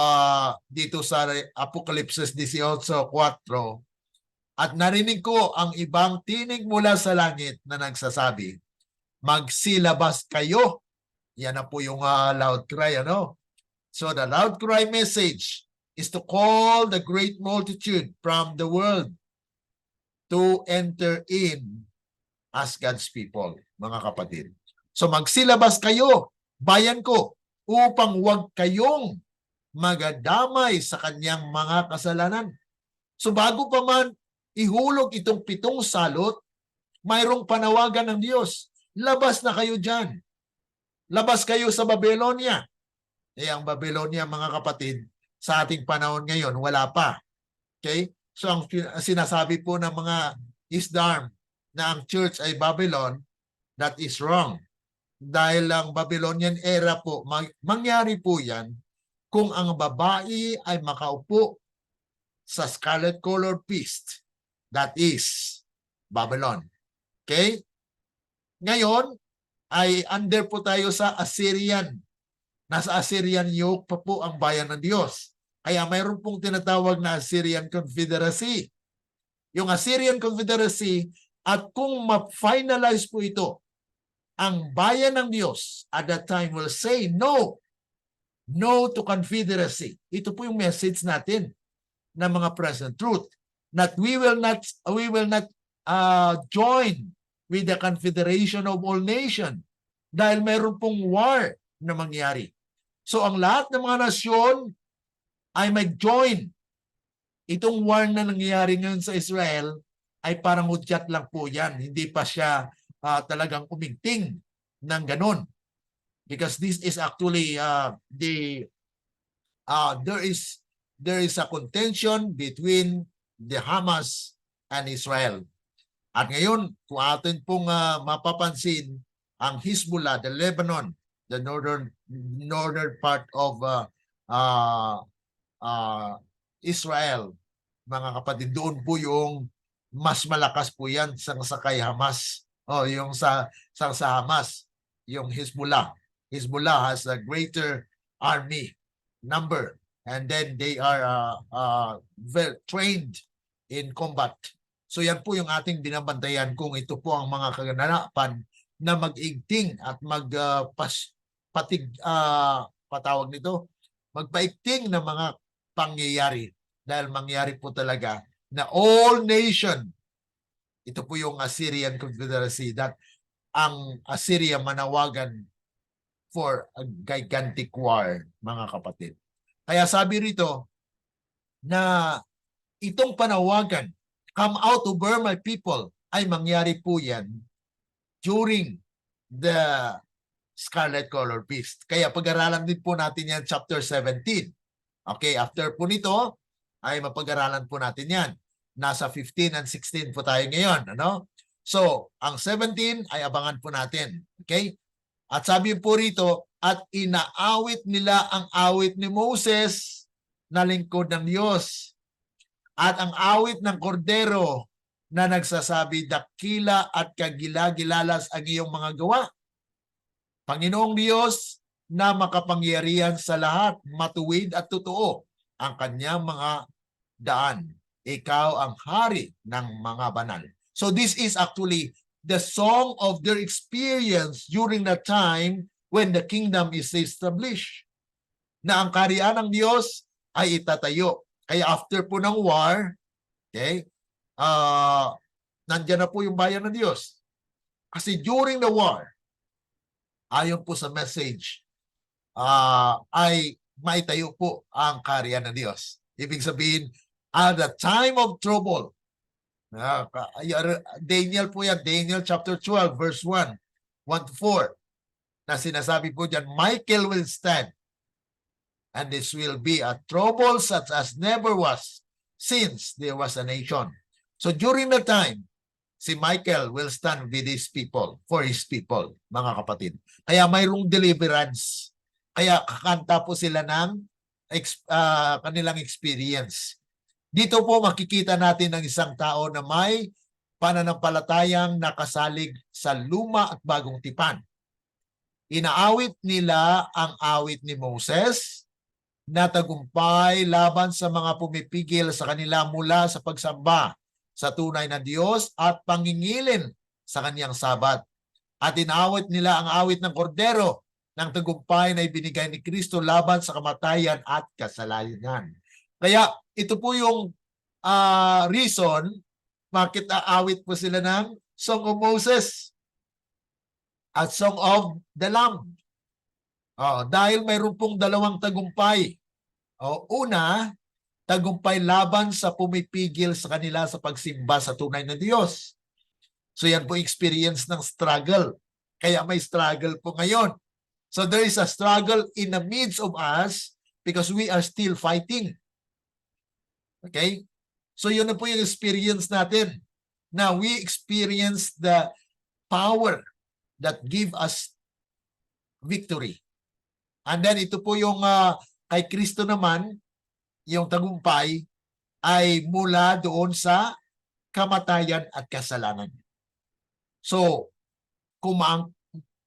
dito sa Apokalipsis 18:4, at narinig ko ang ibang tinig mula sa langit na nagsasabi, magsilabas kayo. Yan na po yung loud cry, So the loud cry message is to call the great multitude from the world to enter in as God's people, mga kapatid. So magsilabas kayo, bayan ko, upang huwag kayong magadamay sa kanyang mga kasalanan. So bago pa man ihulog itong 7 salot, mayroong panawagan ng Diyos. Labas na kayo dyan. Labas kayo sa Babylonia. Ang Babylonia, mga kapatid, sa ating panahon ngayon, wala pa. Okay? So ang sinasabi po ng mga Isdarm na ang church ay Babylon, that is wrong. dahil ang Babylonian era po, mangyari po yan kung ang babae ay makaupo sa scarlet colored beast, that is Babylon. Okay? Ngayon ay under po tayo sa Assyrian. Nasa Assyrian yoke pa po ang bayan ng Diyos. Kaya mayroon pong tinatawag na Assyrian Confederacy. Yung Assyrian Confederacy, at kung ma-finalize po ito, ang bayan ng Diyos at that time will say no. No to confederacy. Ito po yung message natin ng mga present truth. That we will not join with the confederation of all nations dahil mayroon pong war na mangyari. So ang lahat ng mga nasyon ay mag-join. Itong war na nangyayari ngayon sa Israel ay parang hudyat lang po yan. Hindi pa siya talagang umigting ng ganon. Because this is actually there is a contention between the Hamas and Israel. At ngayon, kung atin pong mapapansin, ang Hezbollah, the Lebanon, the northern part of Israel, mga kapatid, doon po yung mas malakas po yan sa kay Hamas. Yung sa Hamas, yung Hezbollah. Hezbollah has a greater army number, and then they are well trained in combat. So yan po yung ating binabantayan kung ito po ang mga kaganapan na mag-igting at magpaigting ng mga pangyayari, dahil mangyari po talaga na all nation, ito po yung Assyrian Confederacy, that ang Assyria manawagan for a gigantic war, mga kapatid. Kaya sabi rito na itong panawagan, come out to bear my people, ay mangyari po yan during the scarlet color beast. Kaya pag-aralan din po natin yan chapter 17. Okay, after po nito ay mapag-aralan po natin yan. Nasa 15 and 16 po tayo ngayon. Ano? So, ang 17 ay abangan po natin. Okay? At sabi po rito, at inaawit nila ang awit ni Moses na lingkod ng Diyos. At ang awit ng kordero na nagsasabi, dakila at kagila-gilalas ang iyong mga gawa. Panginoong Diyos na makapangyarihan sa lahat, matuwid at totoo ang kanyang mga daan. Ikaw ang hari ng mga banal. So this is actually the song of their experience during the time when the kingdom is established. Na ang kaharian ng Diyos ay itatayo. Kaya after po ng war, okay, nandyan na po yung bayan ng Diyos. Kasi during the war, ayon po sa message, ay maitayo po ang kaharian ng Diyos. Ibig sabihin, at the time of trouble, Daniel po yan, Daniel chapter 12, verse 1 to 4, na sinasabi po dyan, Michael will stand, and this will be a trouble such as never was since there was a nation. So during the time, si Michael will stand with his people, for his people, mga kapatid. Kaya mayroong deliverance. Kaya kakanta po sila ng kanilang experience. Dito po makikita natin ng isang tao na may pananampalatayang nakasalig sa luma at bagong tipan. Inaawit nila ang awit ni Moses na tagumpay laban sa mga pumipigil sa kanila mula sa pagsamba sa tunay na Diyos at pangingilin sa kaniyang sabat. At inaawit nila ang awit ng kordero ng tagumpay na ibinigay ni Kristo laban sa kamatayan at kasalanan. Kaya ito po yung reason bakit aawit po sila ng Song of Moses at Song of the Lamb. Dahil mayroon pong dalawang tagumpay. Una, tagumpay laban sa pumipigil sa kanila sa pagsimba sa tunay na Diyos. So yan po experience ng struggle. Kaya may struggle po ngayon. So there is a struggle in the midst of us because we are still fighting. Okay? So yun na po yung experience natin. Now we experience the power that give us victory. And then ito po yung kay Kristo naman, yung tagumpay ay mula doon sa kamatayan at kasalanan. So, kung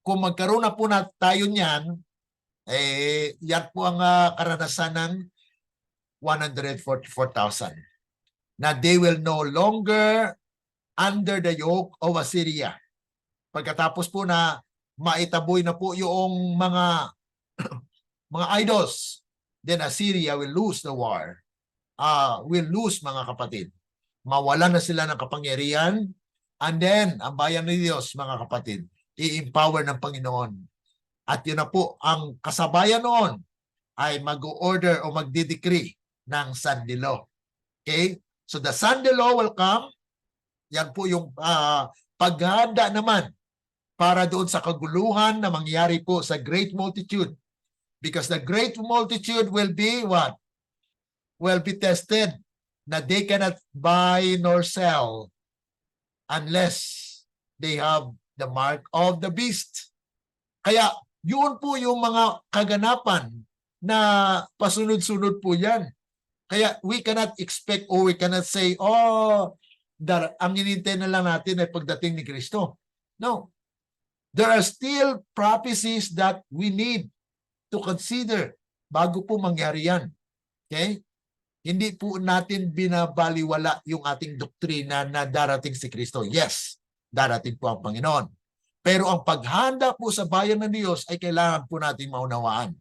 magkaroon na po na tayo niyan, yan po ang karanasan ng 144,000 na they will no longer under the yoke of Assyria. Pagkatapos po na maitaboy na po yung mga mga idols, then Assyria will lose the war. Will lose, mga kapatid. Mawalan na sila ng kapangyarihan, and then ang bayan ng Diyos, mga kapatid, i-empower ng Panginoon. At yun na po, ang kasabayan noon ay mag-order o magdidecree ng Sunday law. Okay? So the Sunday law will come. Yan po yung paghahanda naman para doon sa kaguluhan na mangyari po sa great multitude. Because the great multitude will be what? Will be tested na they cannot buy nor sell unless they have the mark of the beast. Kaya yun po yung mga kaganapan na pasunod-sunod po yan. Kaya we cannot expect or we cannot say, ang hinintay na lang natin ay pagdating ni Kristo. No. There are still prophecies that we need to consider bago po mangyari yan. Okay? Hindi po natin binabaliwala yung ating doktrina na darating si Kristo. Yes, darating po ang Panginoon. Pero ang paghanda po sa bayan ng Diyos ay kailangan po natin maunawaan.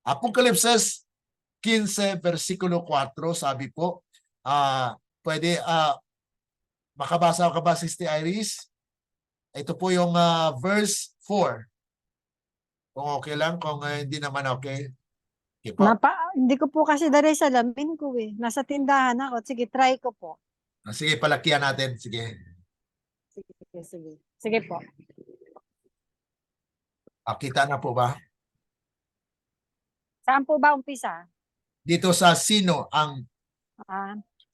Apokalipsis 15, versikulo 4, sabi po, pwede, makabasa ka ba, Sister Iris? Ito po yung verse 4. Kung okay lang, kung hindi naman okay. Okay po. Hindi ko po kasi dali sa lamin ko eh. Nasa tindahan ako. Sige, try ko po. Sige, palakihan natin. Sige. Sige. Sige po. Kita na po ba? Saan po ba umpisa? Dito sa sino ang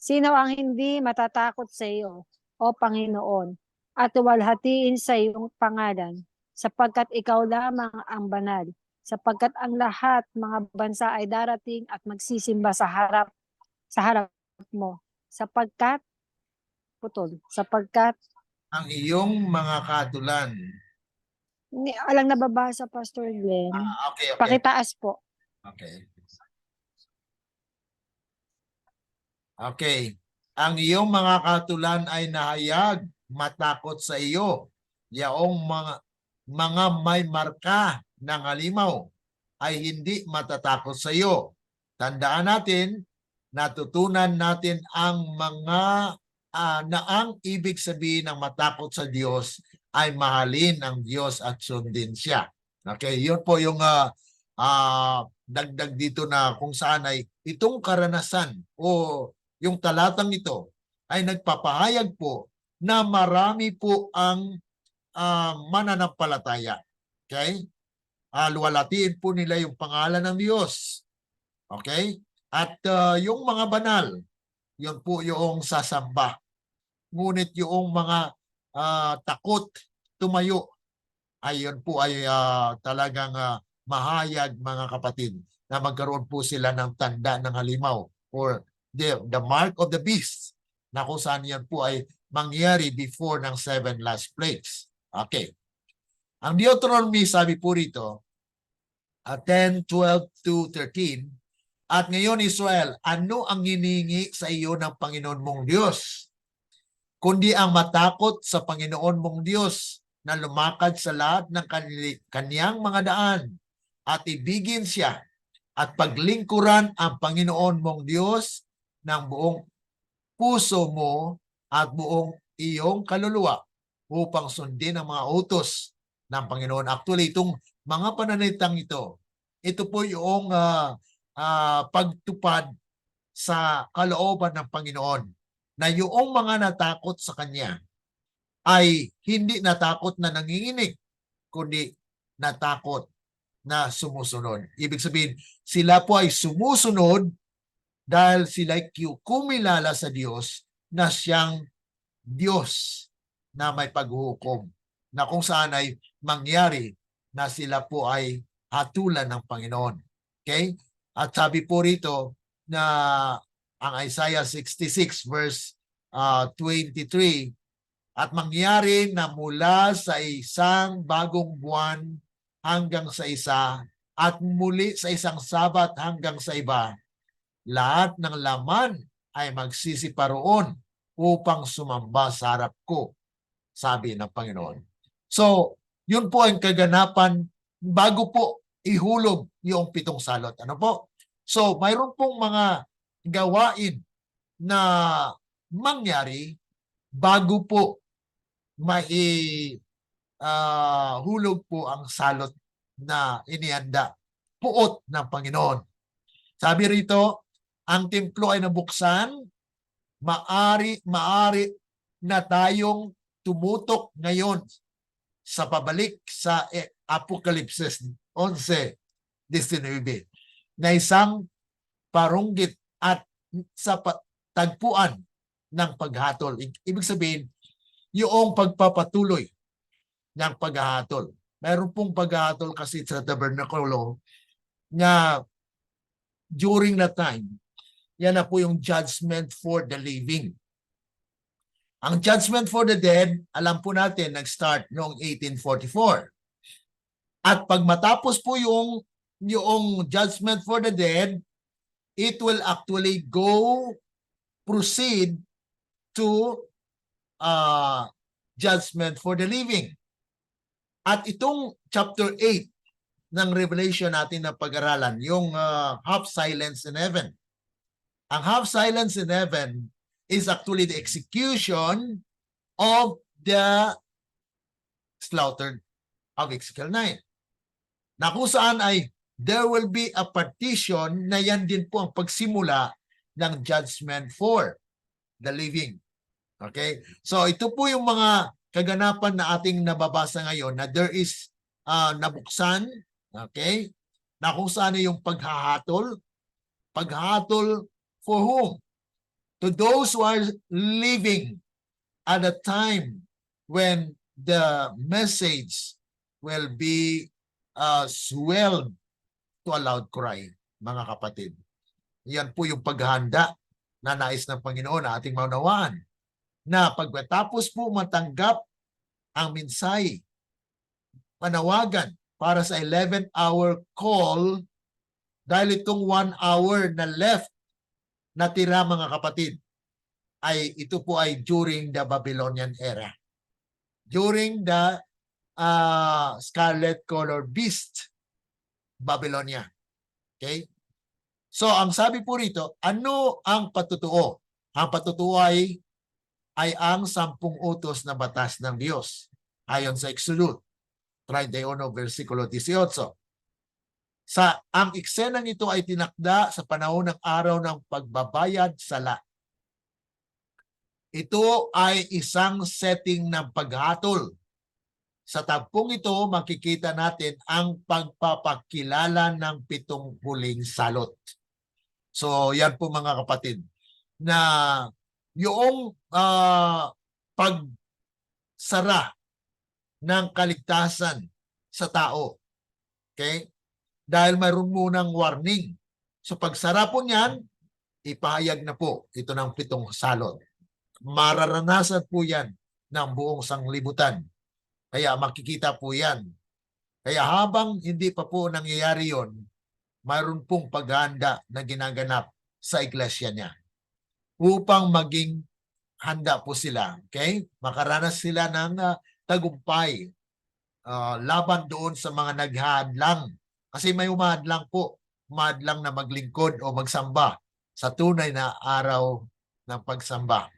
Sino ang hindi matatakot sa iyo, o Panginoon, at tuwalhatiin sa iyong pangalan, sapagkat ikaw lamang ang banal, sapagkat ang lahat mga bansa ay darating at magsisimba sa harap mo, sapagkat ang iyong mga katulan. Alang nababasa, Pastor Glenn. Okay. Pakitaas po. Okay. Ang iyong mga katulan ay nahayag matakot sa iyo. Yaong mga may marka ng halimaw ay hindi matatakot sa iyo. Tandaan natin, natutunan natin ang mga na ang ibig sabihin ng matakot sa Diyos ay mahalin ang Diyos at sundin siya. Okay, yun po yung dagdag dito na kung saan ay itong karanasan o yung talatang ito ay nagpapahayag po na marami po ang mananampalataya. Okay? Luwalatiin po nila yung pangalan ng Diyos. Okay? At yung mga banal, yun po yung sasamba. Ngunit yung mga takot tumayo, ayun po ay talagang mahayag, mga kapatid, na magkaroon po sila ng tanda ng halimaw or the mark of the beast, na kung saan yan po ay mangyari before ng 7 last plagues. Okay. Ang Deuteronomy, sabi po rito, 10, 12 to 13, at ngayon Israel, ano ang hiningi sa iyo ng Panginoon mong Diyos? Kundi ang matakot sa Panginoon mong Diyos na lumakad sa lahat ng kaniyang mga daan at ibigin siya at paglingkuran ang Panginoon mong Diyos ng buong puso mo at buong iyong kaluluwa upang sundin ang mga utos ng Panginoon. Actually, itong mga pananalitang ito po yung pagtupad sa kalooban ng Panginoon na yung mga natakot sa Kanya ay hindi natakot na nanginginig, kundi natakot na sumusunod. Ibig sabihin, sila po ay sumusunod dahil sila kumilala sa Diyos na siyang Diyos na may paghuhukom, na kung saan ay mangyari na sila po ay hatulan ng Panginoon. Okay? At sabi po rito na ang Isaiah 66 verse 23, at mangyari na mula sa isang bagong buwan hanggang sa isa, at muli sa isang Sabat hanggang sa iba, lahat ng laman ay magsisiparoon upang sumamba sa harap ko, sabi ng Panginoon. So, yun po ang kaganapan bago po ihulog yung 7 salot. Ano po? So, mayroon pong mga gawain na mangyari bago po hulog po ang salot na inihanda, puot ng Panginoon. Sabi rito, ang templo ay nabuksan, maari na tayong tumutok ngayon sa pabalik sa Apokalipsis 11:19 na isang parunggit at sa tagpuan ng paghatol. Ibig sabihin, yung pagpapatuloy ng paghahatol. Mayroon pong paghahatol kasi sa tabernakulo na during that time, yan na po yung judgment for the living. Ang judgment for the dead, alam po natin, nag-start noong 1844. At pag matapos po yung judgment for the dead, it will actually proceed to judgment for the living. At itong chapter 8 ng Revelation natin na pag-aralan, yung half silence in heaven. Ang half silence in heaven is actually the execution of the slaughtered of Ezekiel 9. Na kung saan ay there will be a partition na yan din po ang pagsimula ng judgment for the living. Okay? So ito po yung mga kaganapan na ating nababasa ngayon na there is nabuksan, okay? Na kung saan yung paghahatol for whom? To those who are living at a time when the message will be swelled to a loud cry, mga kapatid. Yan po yung paghahanda na nais ng Panginoon na ating maunawaan. Na pagkatapos po matanggap ang mensahe, panawagan para sa 11-hour call, dahil itong 1 hour na left na tira, mga kapatid, ay ito po ay during the Babylonian era. During the scarlet color beast, Babylonia. Okay? So, ang sabi po rito, ano ang patutuo? Ang patutuo ay ang 10 utos na batas ng Diyos ayon sa Exodus 31 versikulo 18. Ang eksenang ito ay tinakda sa panahon ng araw ng pagbabayad sala. Ito ay isang setting ng paghatol. Sa tagpong ito, makikita natin ang pagpapakilala ng 7 huling salot. So, yan po mga kapatid, na yung pagsara ng kaligtasan sa tao. Okay? Dahil mayroon munang warning. So pagsara po niyan, ipahayag na po ito ng 7 salot. Mararanasan po yan ng buong sanglibutan. Kaya makikita po yan. Kaya habang hindi pa po nangyayari yon, mayroon pong paghahanda na ginaganap sa iglesia niya upang maging handa po sila. Okay? Makaranas sila ng tagumpay laban doon sa mga naghahadlang. Kasi may umahadlang po. Umahadlang na maglingkod o magsamba sa tunay na araw ng pagsamba.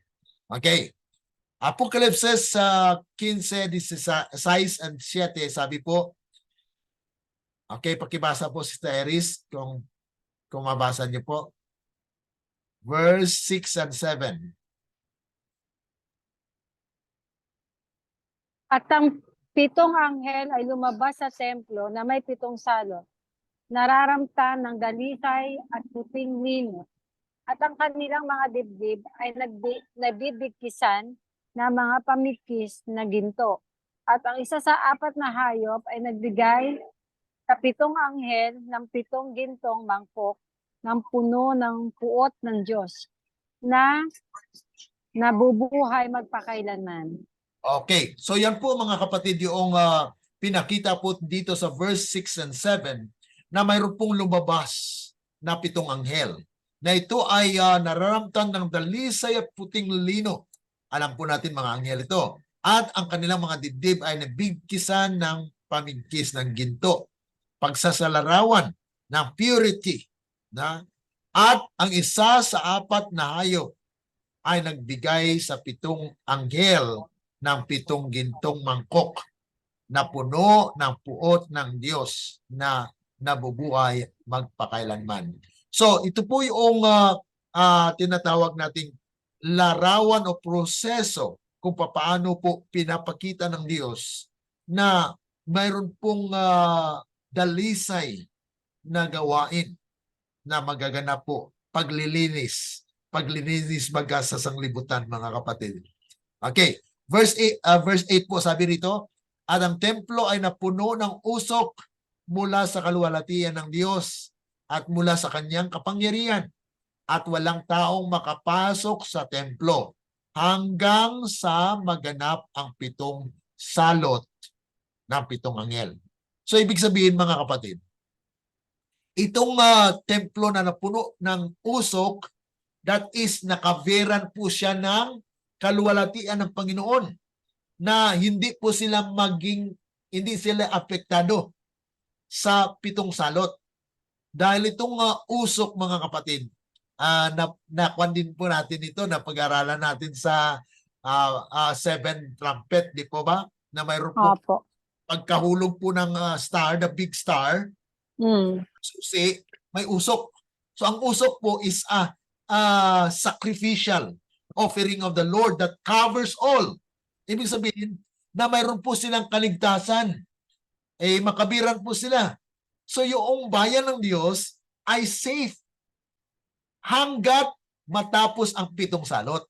Okay. Apokalipsis 15:6 and 7, sabi po. Okay, pakibasa po si Iris kung mabasa niyo po. Verse 6 and 7. At ang 7 anghel ay lumabas sa templo na may 7 salot, nararamtan ng dalisay at puting lino, at ang kanilang mga dibdib ay nabibigkisan na mga pamikis na ginto. At ang isa sa 4 na hayop ay nagbigay sa 7 anghel ng 7 gintong mangkok ng puno ng puot ng Diyos na nabubuhay magpakailanman. Okay, so yan po mga kapatid yung pinakita po dito sa verse 6 and 7 na mayroon pong lumabas na 7 anghel. Na ito ay nararamtan ng dalisay at puting lino. Alam po natin mga anghel ito. At ang kanilang mga dibdib ay nabigkisan ng pamigkis ng ginto. Pagsasalarawan ng purity. At ang isa sa 4 na hayop ay nagbigay sa 7 anghel ng 7 gintong mangkok na puno ng puot ng Diyos na nabubuhay magpakailanman. So ito po yung tinatawag nating larawan o proseso kung paano po pinapakita ng Diyos na mayroon pong dalisay na gawain na magaganap po paglilinis baga sa sanglibutan mga kapatid. Okay, verse 8 po sabi rito, at ang templo ay napuno ng usok mula sa kaluwalhatian ng Diyos at mula sa kanyang kapangyarihan, at walang taong makapasok sa templo hanggang sa maganap ang 7 salot ng 7 anghel. So ibig sabihin mga kapatid, itong templo na napuno ng usok, that is nakaveran po siya ng kaluwalhatian ng Panginoon na hindi sila apektado sa 7 salot. Dahil itong usok mga kapatid, nakuan din po natin ito na pag-aralan natin sa 7 trumpet, di po ba? Na mayroon po Opo. pagkahulog po ng star, the big star, susi, may usok. So ang usok po is sacrificial offering of the Lord that covers all. Ibig sabihin na mayroon po silang kaligtasan. Makabiran po sila. So yung bayan ng Diyos ay safe hanggat matapos ang 7 salot.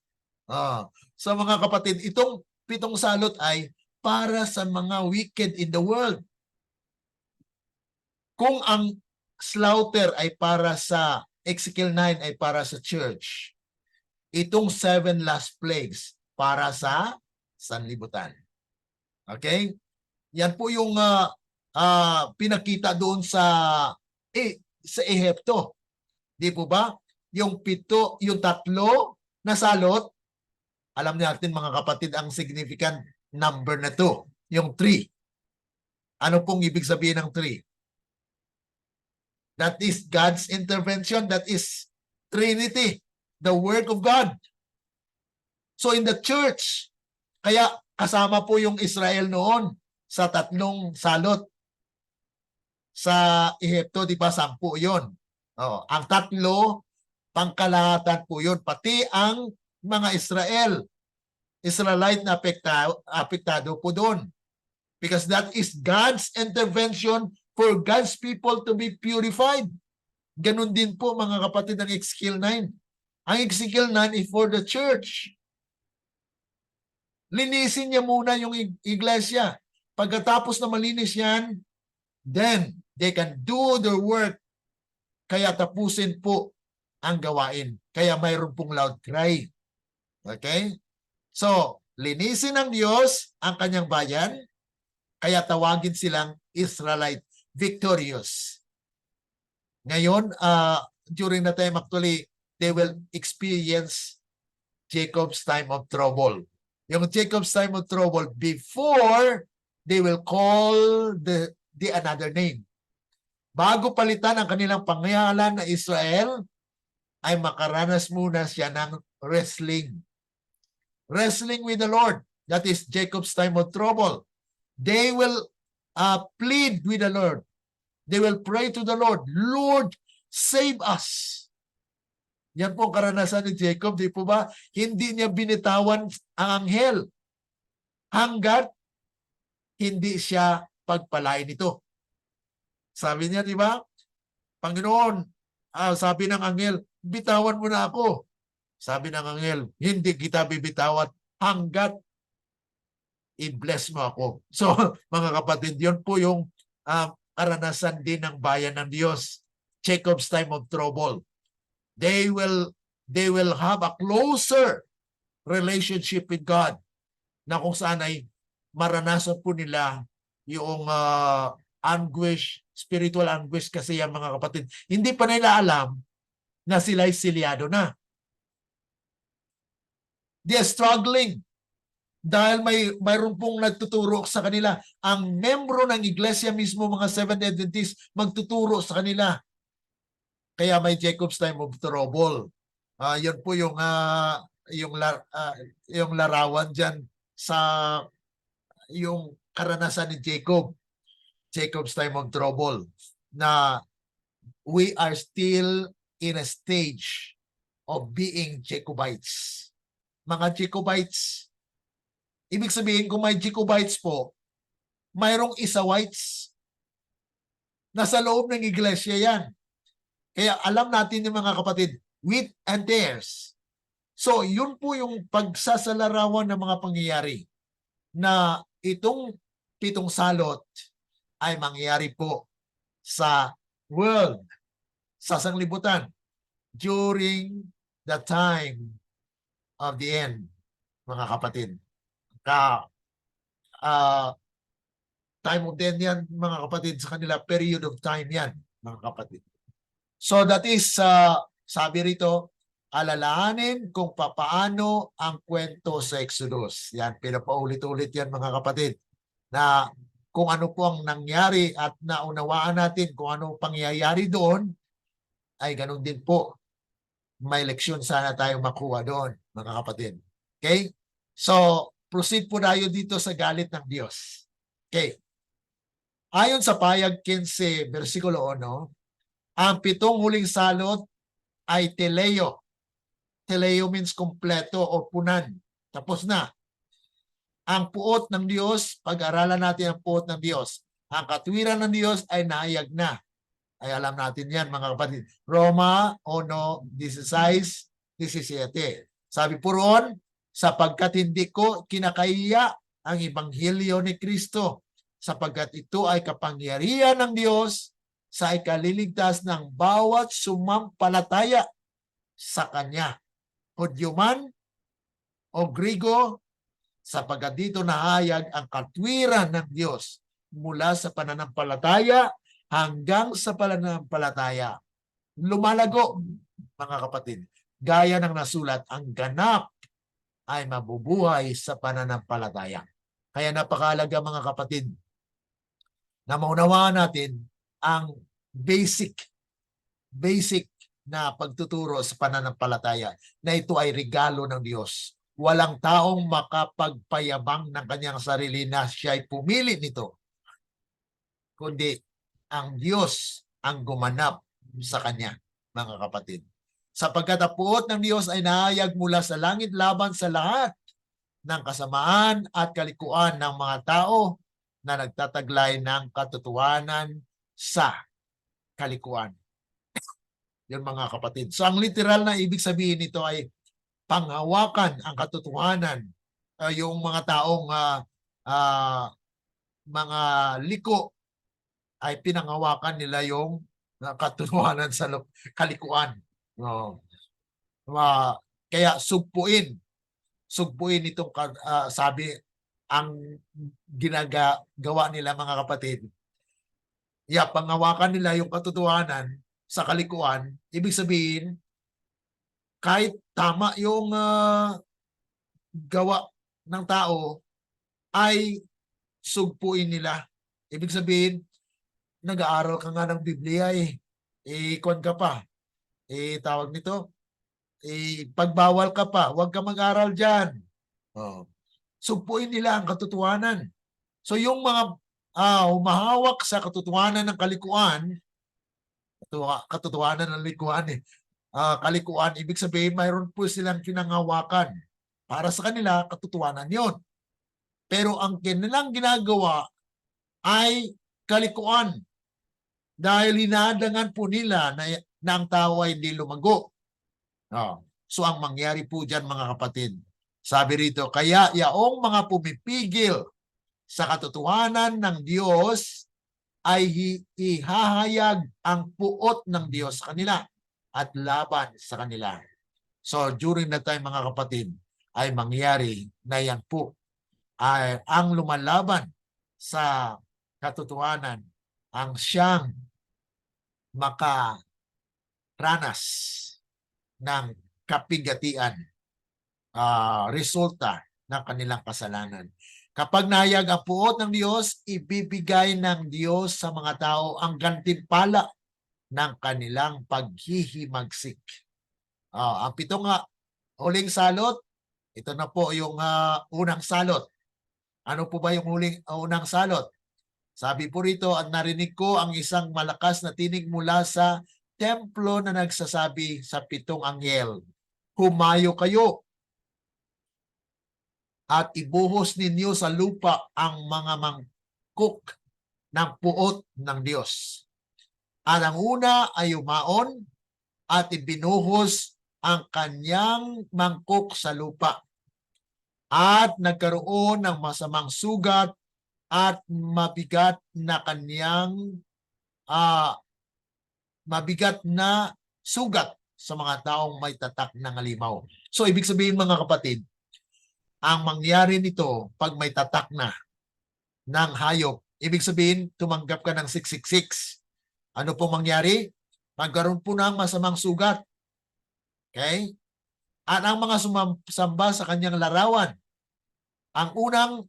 So mga kapatid, itong 7 salot ay para sa mga wicked in the world. Kung ang slaughter ay para sa Ezekiel 9 ay para sa church, itong 7 last plagues para sa sanlibutan. Okay? Yan po yung pinakita doon sa Ehipto. Di po ba? Yung 3 na salot, alam natin mga kapatid ang significant number na to, yung 3. Ano pong ibig sabihin ng 3? That is God's intervention. That is Trinity, the work of God. So in the church, kaya kasama po yung Israel noon sa 3 salot. Sa Ehipto, di ba, 10 yun. Ang 3, pangkalahatan po yun. Pati ang mga Israelite na apektado po doon. Because that is God's intervention for God's people to be purified. Ganun din po mga kapatid ang Ezekiel 9. Ang Ezekiel 9 is for the church. Linisin niya muna yung iglesia. Pagkatapos na malinis yan, then they can do their work. Kaya tapusin po ang gawain. Kaya mayroon pong loud cry. Okay? So, linisin ng Diyos ang kanyang bayan, kaya tawagin silang Israelite victorious. Ngayon, during the time actually, they will experience Jacob's time of trouble. Yung Jacob's time of trouble before they will call the another name. Bago palitan ang kanilang pangalan na Israel, ay makaranas muna siya ng wrestling. Wrestling with the Lord. That is Jacob's time of trouble. They will plead with the Lord. They will pray to the Lord, Lord, save us. Yan po ang karanasan ni Jacob, di po ba? Hindi niya binitawan ang anghel hanggat hindi siya pagpalain ito. Sabi niya, di ba? Panginoon, sabi ng anghel, bitawan mo na ako. Sabi ng anghel, hindi kita bibitawan hanggat i-bless mo ako. So, mga kapatid, yun po yung karanasan din ng bayan ng Diyos. Jacob's time of trouble. They will have a closer relationship with God na kung saan ay maranasan po nila yung anguish, spiritual anguish kasi yan mga kapatid. Hindi pa nila alam na sila ay silyado na. They're struggling dahil mayroon pong nagtuturo sa kanila. Ang membro ng iglesia mismo, mga Seventh Adventists, magtuturo sa kanila. Kaya may Jacob's time of trouble. Yun po yung larawan dyan sa yung karanasan ni Jacob. Jacob's time of trouble. Na we are still in a stage of being Jacobites. Mga Jacobites, ibig sabihin kung may Jacobites po, mayroong Isawites. Nasa loob ng iglesia yan. Kaya alam natin yung mga kapatid, wheat and tares. So yun po yung pagsasalarawan ng mga pangyayari na itong 7 salot ay mangyayari po sa world, sa sanglibutan during the time of the end, mga kapatid. Time of the end yan, mga kapatid, sa kanila, period of time yan, mga kapatid. So that is, sabi rito, alalahanin kung papaano ang kwento sa Exodus. Yan, pinapaulit-ulit yan, mga kapatid, na kung ano po ang nangyari at naunawaan natin kung ano pangyayari doon, ay ganun din po. May leksyon sana tayo makuha doon, mga kapatid. Okay? So, proceed po tayo dito sa galit ng Diyos. Okay. Ayon sa payag 15, versikulo 1, ang 7 huling salot ay teleo. Teleo means kompleto o punan. Tapos na. Ang puot ng Diyos, pag-aralan natin ang puot ng Diyos. Ang katwiran ng Diyos ay nahayag na. Ay alam natin yan, mga kapatid. Roma 1:16, 17. Sabi po roon, sapagkat hindi ko kinakahiya ang Ebanghelyo ni Kristo, sapagkat ito ay kapangyarihan ng Diyos sa ikaliligtas ng bawat sumampalataya sa Kanya. Hudyo man o Grigo, sapagkat dito nahayag ang katwiran ng Diyos mula sa pananampalataya hanggang sa pananampalataya. Lumalago, mga kapatid, gaya ng nasulat, ang ganap ay mabubuhay sa pananampalataya. Kaya napakahalaga, mga kapatid, na maunawaan natin ang basic na pagtuturo sa pananampalataya na ito ay regalo ng Diyos. Walang taong makapagpayabang ng kanyang sarili na siya ay pumili nito, kundi ang Diyos ang gumanap sa kanya, mga kapatid. Sapagkat ang puot ng Diyos ay nahayag mula sa langit laban sa lahat ng kasamaan at kalikuan ng mga tao na nagtataglay ng katotohanan sa kalikuan. Yun, mga kapatid. So ang literal na ibig sabihin nito ay panghawakan ang katotohanan. Yung mga taong mga liko ay pinanghawakan nila yung katotohanan sa kalikuan. Kaya sugpuin itong sabi ang ginagawa nila, mga kapatid. Panghawakan nila yung katotohanan sa kalikuan. Ibig sabihin, kahit tama yung gawa ng tao, ay sugpuin nila. Ibig sabihin, nag-aaral ka nga ng Biblia kuwan ka pa. Tawag nito, pagbawal ka pa, huwag ka mag-aral dyan. Sugpuin nila ang katotohanan. So yung mga humahawak sa katotohanan ng kalikuan, katotohanan ng likuan kalikuan, ibig sabihin mayroon po silang pinanghawakan. Para sa kanila, katotohanan yon. Pero ang kanilang ginagawa ay kalikuan. Dahil hinahadangan po nila na ang tao ay hindi lumago. So ang mangyari po dyan, mga kapatid, Sabi rito, kaya yaong mga pumipigil sa katotohanan ng Diyos ay ihahayag ang puot ng Diyos sa kanila at laban sa kanila. So during that time mga kapatid, ay mangyari na yan po ay ang lumalaban sa katotohanan ang siyang makaranas ng kapigatian, resulta ng kanilang kasalanan. Kapag nahayag ang puot ng Diyos, ibibigay ng Diyos sa mga tao ang gantimpala ng kanilang paghihimagsik. Ang pitong huling salot, ito na po yung unang salot. Ano po ba yung unang salot? Sabi po rito, at narinig ko ang isang malakas na tinig mula sa templo na nagsasabi sa 7 anghel, humayo kayo at ibuhos ninyo sa lupa ang mga mangkok ng puot ng Diyos. At ang una ay umaon at ibinuhos ang kanyang mangkok sa lupa. At nagkaroon ng masamang sugat at mabigat na kanyang mabigat na sugat sa mga taong may tatak ng halimaw. So ibig sabihin mga kapatid, ang mangyari nito pag may tatak na ng hayop, ibig sabihin tumanggap ka ng 666. Ano po mangyari? Magkaroon po ng masamang sugat. Okay? At ang mga sumamba sa kanyang larawan, ang unang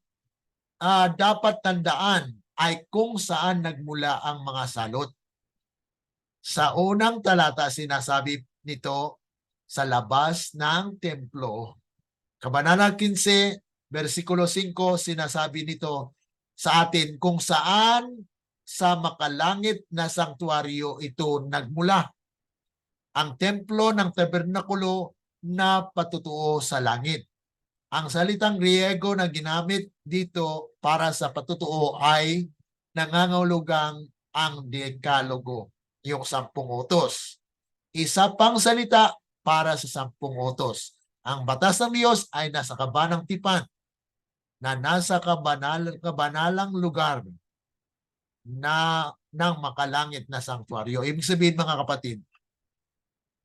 dapat tandaan ay kung saan nagmula ang mga salot. Sa unang talata, sinasabi nito sa labas ng templo. Kabanata 15, versikulo 5, sinasabi nito sa atin kung saan sa makalangit na sanktuaryo ito nagmula. Ang templo ng tabernakulo na patutuo sa langit. Ang salitang Griego na ginamit dito para sa patutuo ay nangangahulugang ang dekalogo, yung 10 utos. Isa pang salita para sa 10 utos. Ang batas ng Diyos ay nasa kabanang tipan na nasa kabanalang lugar na ng makalangit na sanktuaryo. Ibig sabihin mga kapatid,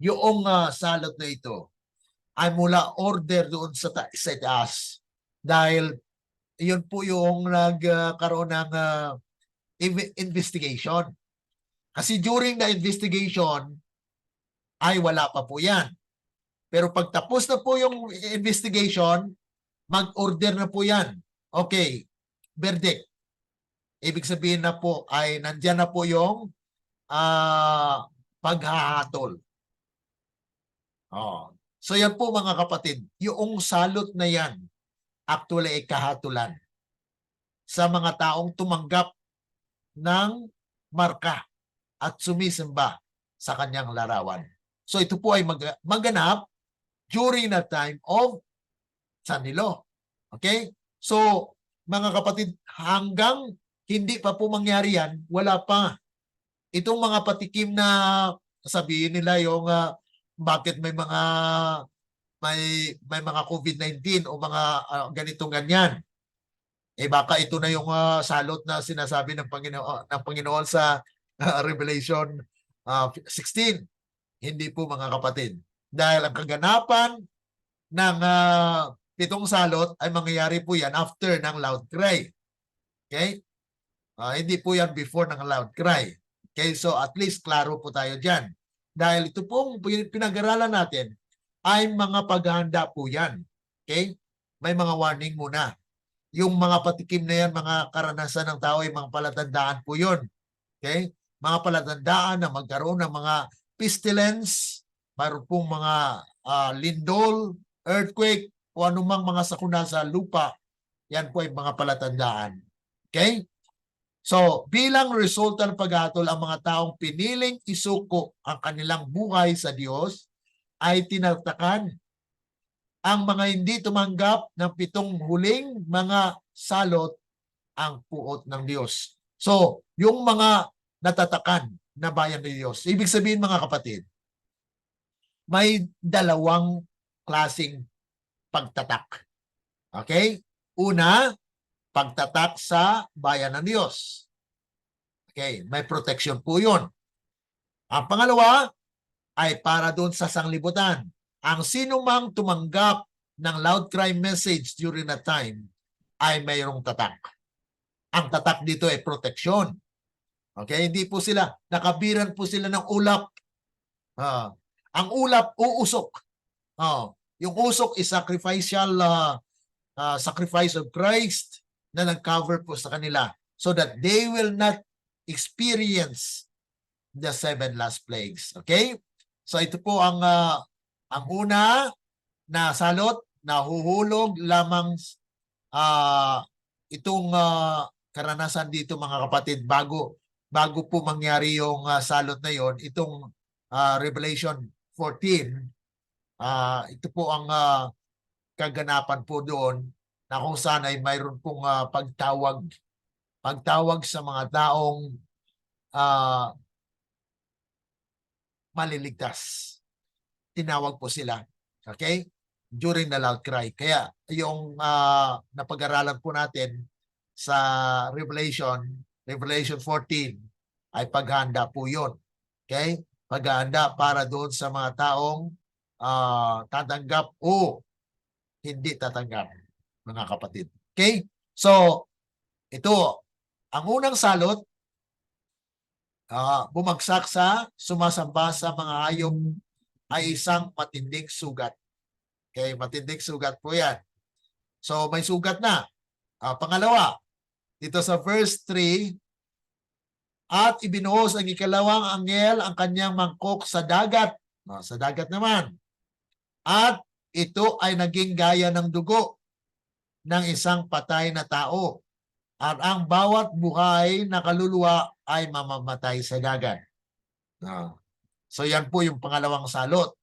yung salot na ito ay mula order doon sa taas. Dahil yun po yung nagkaroon ng investigation. Kasi during the investigation ay wala pa po yan. Pero pag tapos na po yung investigation, mag-order na po yan. Okay, verdict. Ibig sabihin na po ay nandyan na po yung paghahatol. So yan po mga kapatid, yung salot na yan, actually ay kahatulan sa mga taong tumanggap ng marka at sumisimba sa kanyang larawan. So ito po ay maganap during the time of Sanilo. Okay? So, mga kapatid, hanggang hindi pa po mangyari yan, wala pa. Itong mga patikim na sabihin nila yung bakit may mga COVID-19 o mga ganitong ganyan. Eh baka ito na yung salot na sinasabi ng Panginoon sa Revelation 16. Hindi po mga kapatid. Dahil ang kaganapan ng 7 salot ay mangyayari po yan after ng loud cry. Okay? Hindi po yan before ng loud cry. Okay? So at least klaro po tayo dyan. Dahil ito pong pinag-aralan natin ay mga paghahanda po yan. Okay? May mga warning muna. Yung mga patikim na yan, mga karanasan ng tao ay mga palatandaan po yun. Okay? Mga palatandaan na magkaroon ng mga pestilence, mayroon pong mga lindol, earthquake, o anumang mga sakuna sa lupa, yan po ay mga palatandaan. Okay? So, bilang resulta ng paghatol, ang mga taong piniling isuko ang kanilang buhay sa Diyos ay tinatakan. Ang mga hindi tumanggap ng 7 huling mga salot ang puot ng Diyos. So, yung mga natatakan na bayan ng Diyos, ibig sabihin mga kapatid, may 2 klaseng pagtatak. Okay? Una, pagtatak sa bayan ng Diyos. Okay, may protection po yun. Ang pangalawa ay para doon sa sanglibutan. Ang sino mang tumanggap ng loud cry message during that time ay mayroong tatak. Ang tatak dito ay protection. Okay, hindi po sila, nakabiran po sila ng ulap. Ang ulap, uusok. Yung usok is sacrificial sacrifice of Christ na nag-cover po sa kanila so that they will not experience the 7 last plagues. Okay? So ito po ang una na salot, nahuhulog lamang itong karanasan dito mga kapatid bago po mangyari yung salot na yon, itong Revelation 14, ito po ang kaganapan po doon na kung saan ay mayroon pong pagtawag sa mga taong maliligtas. Tinawag po sila. Okay? During the loud cry. Kaya yung napag-aralan po natin sa Revelation 14 ay paghahanda po yun. Okay? Paghahanda para doon sa mga taong tatanggap o hindi tatanggap, mga kapatid. Okay? So, ito, ang unang salot, bumagsak sa sumasamba sa mga hayop ay isang matinding sugat. Okay, matinding sugat po yan. So, may sugat na. Pangalawa, dito sa verse 3, at ibinuhos ang ikalawang anghel ang kanyang mangkok sa dagat. Sa dagat naman. At ito ay naging gaya ng dugo ng isang patay na tao. At ang bawat buhay na kaluluwa ay mamamatay sa dagat. So yan po yung pangalawang salot.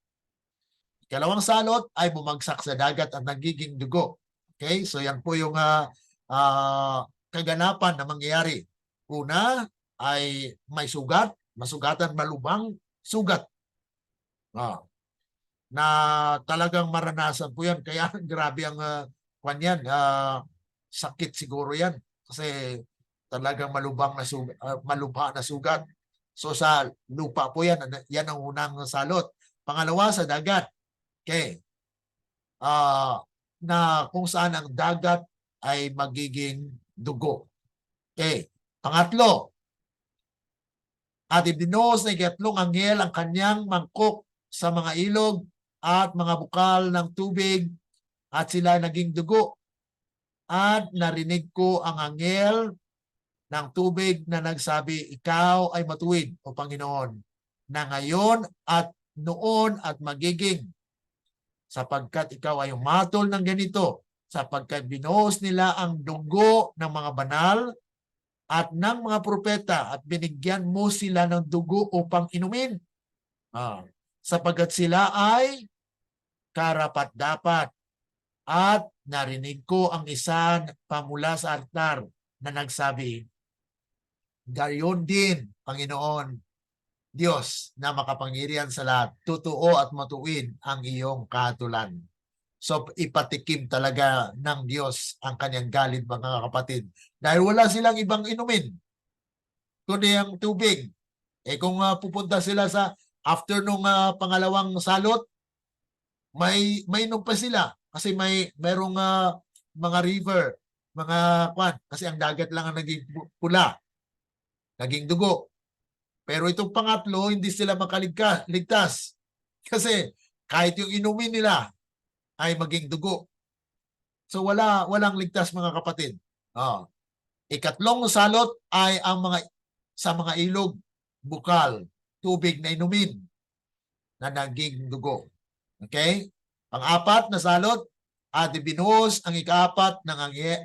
Ikalawang salot ay bumagsak sa dagat at nagiging dugo. Okay? So yan po yung kaganapan na mangyayari. Una ay may sugat, masugatan, malubhang sugat. Na talagang maranasan po yan. Kaya grabe ang sakit siguro yan. Kasi talagang malubha na sugat. So sa lupa po yan. Yan ang unang salot. Pangalawa sa dagat. Okay. Na kung saan ang dagat ay magiging dugo. Okay. Pangatlo. At ibinuhos na ikatlong anghel ang kanyang mangkok sa mga ilog at mga bukal ng tubig at sila naging dugo. At narinig ko ang anghel ng tubig na nagsabi, ikaw ay matuwid, o Panginoon, na ngayon at noon at magiging, sapagkat ikaw ay umatol ng ganito, sapagkat binuhos nila ang dugo ng mga banal at ng mga propeta at binigyan mo sila ng dugo upang inumin. Sapagkat sila ay karapat-dapat. At narinig ko ang isa pamula sa altar na nagsabi, gayon din, Panginoon, Diyos na makapangyarihan sa lahat, totoo at matuwid ang iyong kahatulan. So ipatikim talaga ng Diyos ang kanyang galit, mga kapatid. Dahil wala silang ibang inumin kundi ang tubig. Kung pupunta sila sa after nung pangalawang salot, may inom pa sila. Kasi mayroong mga river, mga kasi ang dagat lang ang naging pula, naging dugo. Pero itong pangatlo, hindi sila makaligtas. Kasi kahit yung inumin nila ay maging dugo. So walang ligtas, mga kapatid. Ikatlong salot ay ang sa mga ilog, bukal, tubig na inumin na naging dugo. Okay? Pang-apat na salot, at ibinuhos ang ikaapat ng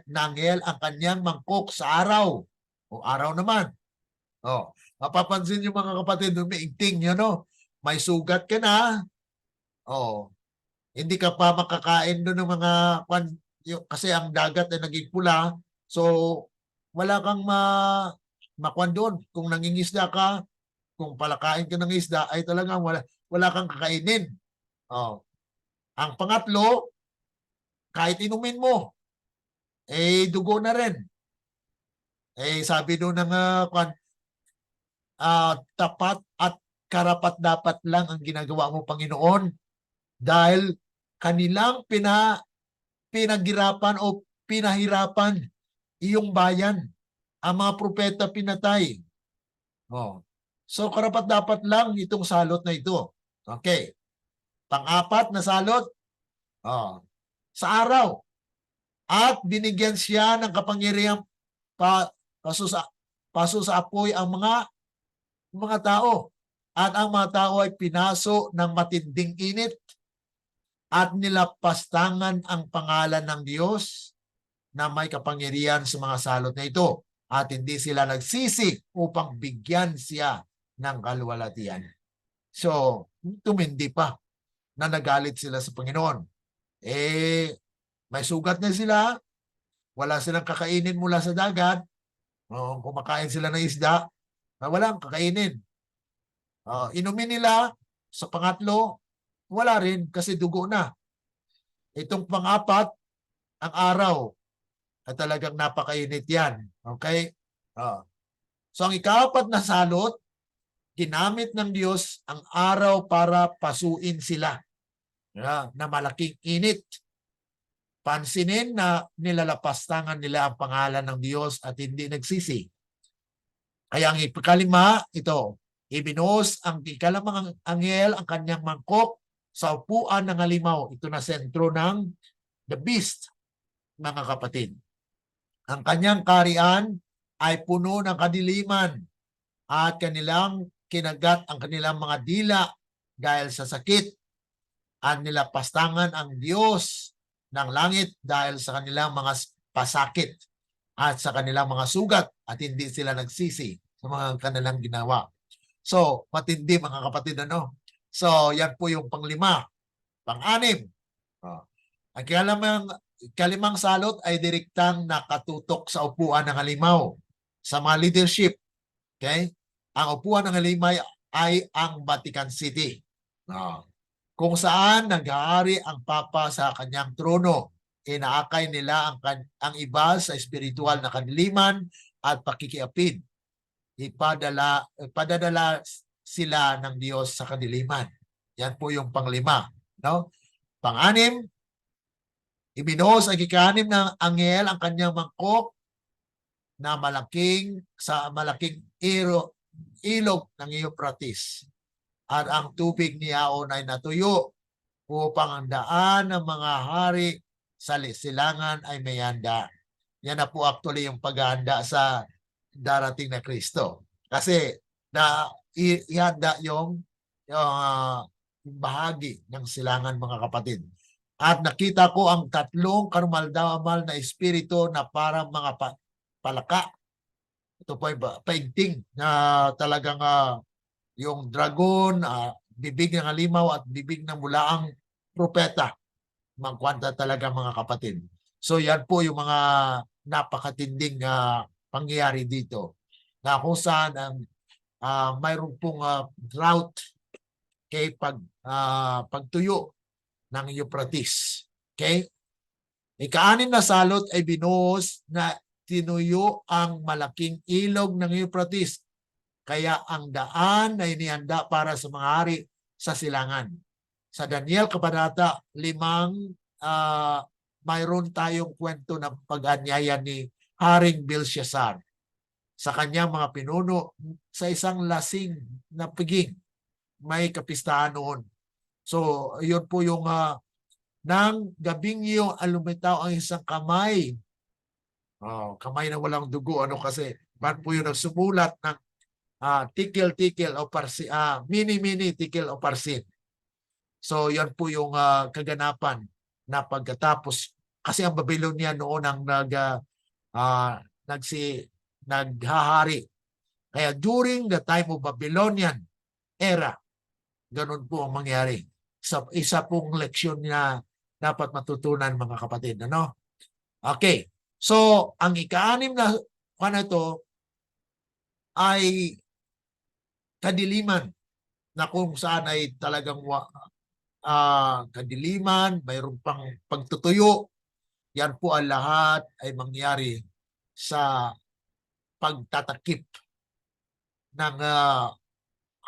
anghel ang kanyang mangkok sa araw. O araw naman. Mapapansin yung mga kapatid, may igting yun, may sugat ka na. Hindi ka pa makakain doon ng mga kasi ang dagat ay naging pula. So, wala kang makwan doon. Kung nangingisda ka, kung palakain ka ng isda, ay talagang wala kang kakainin. Ang pangatlo, kahit inumin mo, dugo na rin. Sabi doon ng tapat at karapat-dapat lang ang ginagawa mo, Panginoon, dahil kanilang pinaghirapan o pinahirapan iyong bayan. Ang mga propeta pinatay. So, karapat-dapat lang itong salot na ito. Okay. Pang-apat na salot, sa araw. At binigyan siya ng kapangyarihang paso sa apoy ang mga tao. At ang mga tao ay pinaso ng matinding init at nilapastangan ang pangalan ng Diyos na may kapangyarihan sa mga salot na ito. At hindi sila nagsisi upang bigyan siya ng kaluwalhatian. So, tumindi pa na nagalit sila sa Panginoon. May sugat na sila, wala silang kakainin mula sa dagat, kumakain sila ng isda, walang kakainin. Inumin nila sa pangatlo, wala rin kasi dugo na. Itong pang-apat, ang araw, at talagang napakainit yan. Okay? So ang ika-4 na salot, ginamit ng Diyos ang araw para pasuin sila na malaking init. Pansinin na nilalapastangan nila ang pangalan ng Diyos at hindi nagsisi. Kaya ang ikalima, ito, ibinuhos ang ikalimang anghel ang kanyang mangkok sa upuan ng halimaw. Ito na sentro ng the beast, mga kapatid. Ang kanyang kaharian ay puno ng kadiliman at kanilang kinagat ang kanilang mga dila dahil sa sakit. At nilapastangan ang Diyos ng langit dahil sa kanilang mga pasakit at sa kanilang mga sugat at hindi sila nagsisi sa mga kanilang ginawa. So, matindi mga kapatid, ano? So, yan po yung pang-5. Pang-6. Ang kalimang salot ay direktang nakatutok sa upuan ng halimaw sa mga leadership. Okay? Ang upuan ng halimaw ay ang Vatican City. Kung saan naghahari ang Papa sa kanyang trono. Inaakay nila ang iba sa espiritual na kadiliman at pakikiapid. Ipadadala sila ng Diyos sa kadiliman. Yan po yung pang-5. No? Pang-6, ibinuhos ang ika-6 ng anghel ang kanyang mangkok na malaking ilog ng Euphrates. At ang tubig niyaon ay natuyo upang ang daan ng mga hari sa silangan ay may handa. Yan na po actually yung paghahanda sa darating na Kristo. Kasi ihanda yung bahagi ng silangan, mga kapatid. At nakita ko ang 3 karumaldamal na espiritu na parang mga palaka. Ito po ay paigting na talagang yung dragon, bibig ng halimaw at bibig ng bulaang propeta. Magkwanta talaga, mga kapatid. So yan po yung mga napakatinding pangyayari dito. Na kung saan mayroon pong drought kay pagtuyo ng Euphrates. Okay? Ika-6 na salot ay binuhos na tinuyo ang malaking ilog ng Euphrates. Kaya ang daan ay inihanda para sa mga hari sa silangan. Sa Daniel Kabanata 5, mayroon tayong kwento ng pag-anyaya ni Haring Belshazzar sa kanyang mga pinuno sa isang lasing na piging. May kapistahan noon. So, yun po yung nang gabing iyo lumitaw ang isang kamay. Kamay na walang dugo. Kasi man po yung nagsumulat ng tikil-tikil o mini-mini tikil o parsin. So, yan po yung kaganapan na pagkatapos. Kasi ang Babylonia noon ang naghahari. Kaya during the time of Babylonian era, ganun po ang mangyari. Isa pong leksyon na dapat matutunan, mga kapatid. Ano? Okay. So, ang ika-6 na ito ay kadiliman na kung saan ay talagang kadiliman, mayroon pang pagtutuyo Yan po ang lahat ay mangyari sa pagtatakip ng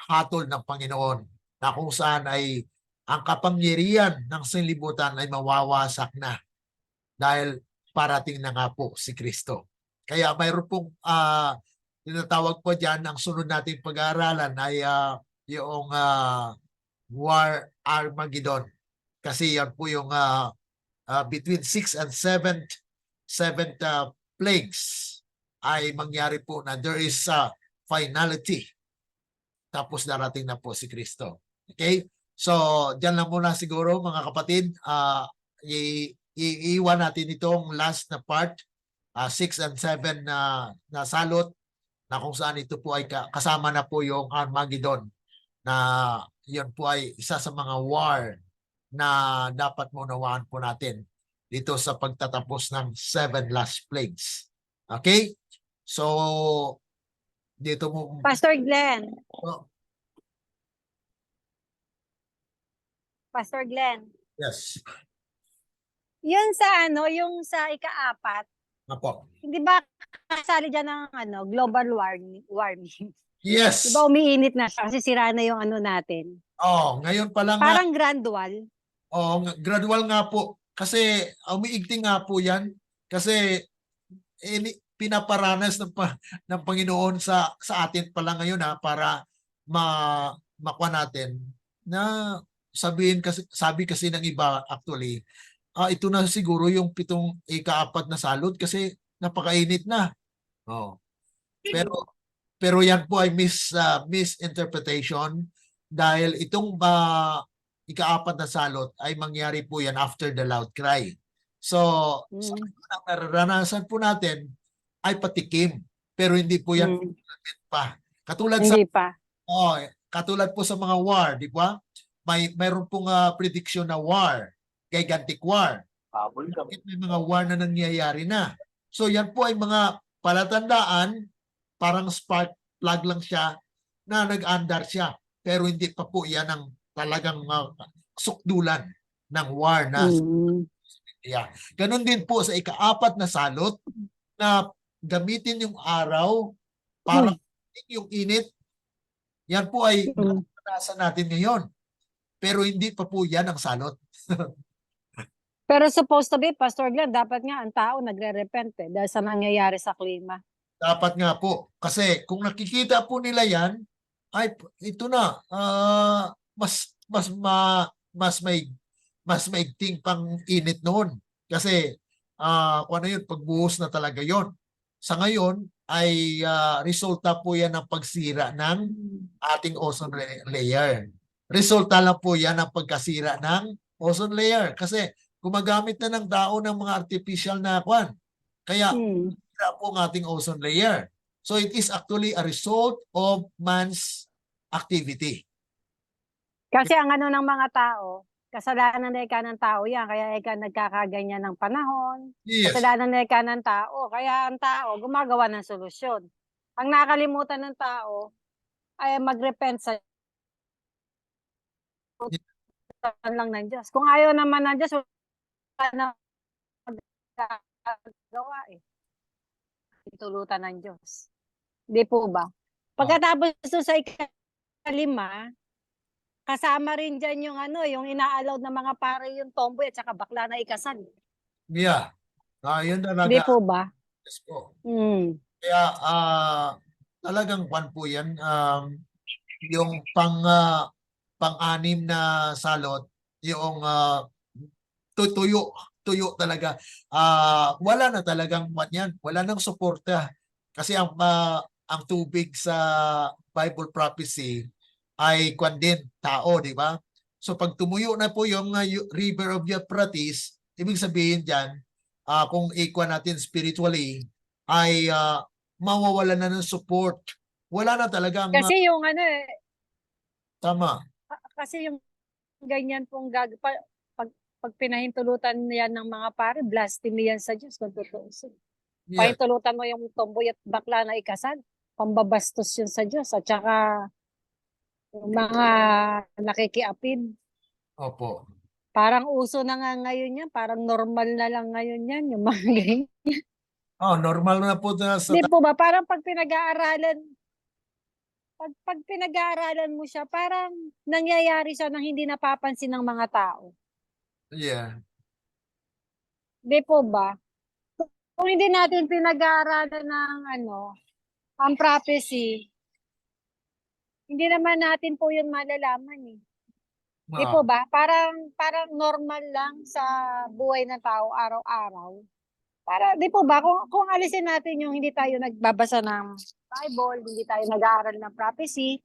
hatol ng Panginoon na kung saan ay ang kapangyarihan ng sanlibutan ay mawawasak na dahil parating na nga po si Kristo. Kaya mayroon pong tinatawag po dyan, ang sunod nating pag-aaralan ay yung War Armageddon. Kasi yan po yung between 6 and 7th plagues ay mangyari po na there is finality. Tapos darating na po si Kristo. Okay? So, dyan lang muna siguro mga kapatid. Iiwan natin itong last na part, 6 and 7 na salot, na kung saan ito po ay kasama na po yung Armageddon, na yun po ay isa sa mga war na dapat maunawaan po natin dito sa pagtatapos ng 7 last plagues. Okay? So, dito mo... Pastor Glenn, Oh, Pastor Glenn, yes. yun sa yung sa ika-4, Apo. hindi ba kasali dyan ng global warming? Yes. Di ba umiinit na siya kasi sira na yung natin? Oh, ngayon pa lang nga. Parang gradual. Oh, gradual nga po. Kasi umiigting nga po 'yan kasi pinaparanas ng Panginoon sa atin pa lang ngayon para makuha natin na sabi kasi ng iba actually, ito na siguro yung 7th-4 na salot kasi napakainit na. Oh. Pero yan po ay misinterpretation dahil itong 4 na salot ay mangyari po yan after the loud cry. So, ang nararanasan po natin ay patikim, pero hindi po yan pa. Katulad Hindi pa. katulad po sa mga war, di ba? Mayroon pong prediction na war, gigantic war. May mga war na nangyayari na. So yan po ay mga palatandaan, parang spark plug lang siya na nag-andar siya. Pero hindi pa po yan ang talagang sukdulan ng war na ganun din po sa ika-4 na salot na gamitin yung araw para yung init. Yan po ay naranasan natin ngayon. Pero hindi pa po yan ang salot. Pero supposed to be, Pastor Glenn, dapat nga ang tao nagre-repent dahil sa nangyayari sa klima. Dapat nga po. Kasi kung nakikita po nila yan, ay ito na, mas maigting pang init noon. Kasi kung ano yun, pagbuhos na talaga yon. Sa ngayon ay resulta po yan ng pagsira ng ating ozone layer. Resulta lang po yan ng pagkasira ng ozone layer. Kasi gumagamit na ng tao ng mga artificial na kwan. Kaya sira po ang ating ozone layer. So it is actually a result of man's activity. Kasi ang ng mga tao, kasalanan na ng tao yan, kaya nagkakaganyan ng panahon. Yes. Kasalanan na ng tao, kaya ang tao gumagawa ng solusyon. Ang nakalimutan ng tao ay mag-repent sa lang ng Diyos. Kung ayaw naman ng Diyos, wala na magagawa Itulutan ng Diyos. Di po ba? Pagkatapos sa ika-5, kasama rin dyan yung yung ina-allowed na mga pare yung tomboy at saka bakla na ikasal. Yeah. Yun talaga. Di po ba? Yes po. Kaya talagang kwan po yan. Yung pang-anim na salot, yung tuyo talaga. Wala na talagang yan. Wala nang suporta. Kasi ang tubig sa Bible prophecy ay kwan din, tao, di ba? So pag tumuyo na po yung River of Euphrates, ibig sabihin dyan, kung ikwan natin spiritually, ay mawawala na ng support. Wala na talagang... Kasi yung Tama. Kasi yung ganyan pong pag pinahintulutan yan ng mga pare, blasphemy yan sa Diyos kung tutuusin. Yeah. Pahintulutan mo yung tomboy at bakla na ikasal, pambabastos yun sa Diyos at saka yung mga nakikiapid. Opo. Parang uso na nga ngayon yan, parang normal na lang ngayon yan, yung mga ganyan. Oh, normal na po na sa Di po ba, parang pag pinag-aaralan mo siya, parang nangyayari siya nang hindi napapansin ng mga tao. yeah. Di po ba? Kung hindi natin pinag-aaralan ng ang prophecy, hindi naman natin po yun malalaman eh. Di po Ah, ba? Parang normal lang sa buhay ng tao araw-araw. Di po ba, kung alisin natin yung hindi tayo nagbabasa ng Bible, hindi tayo nag-aaral ng prophecy,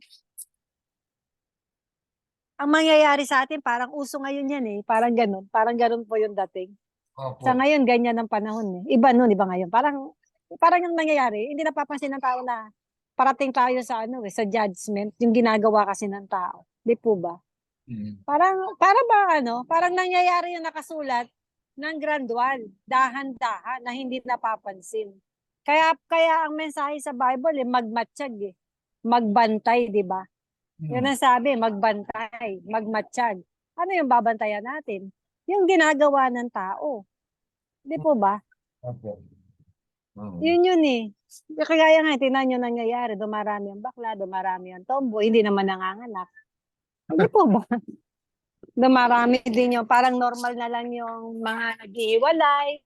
ang mangyayari sa atin, parang uso ngayon yan eh. Parang ganun po yung dating. Sa opo. ngayon, ganyan ang panahon eh. Iba nun, iba ngayon. Parang yung nangyayari, hindi napapansin ng tao na parating tayo sa sa judgment, yung ginagawa kasi ng tao. Di po ba? Mm. Parang nangyayari yung nakasulat ng gradual, dahan-dahan na hindi napapansin. Kaya ang mensahe sa Bible magmatsyag eh. Magbantay, di ba? Yun Mm. ang sabi, magbantay, magmatsyag. Ano yung babantayan natin? Yung ginagawa ng tao. Di po ba? Opo. Yun eh. Kaya nga, tingnan nyo nangyayari. Dumarami ang bakla, dumarami ang tomboy, hindi naman nanganganak. Hindi po ba? Dumarami din yung parang normal na lang yung mga naghihiwalay,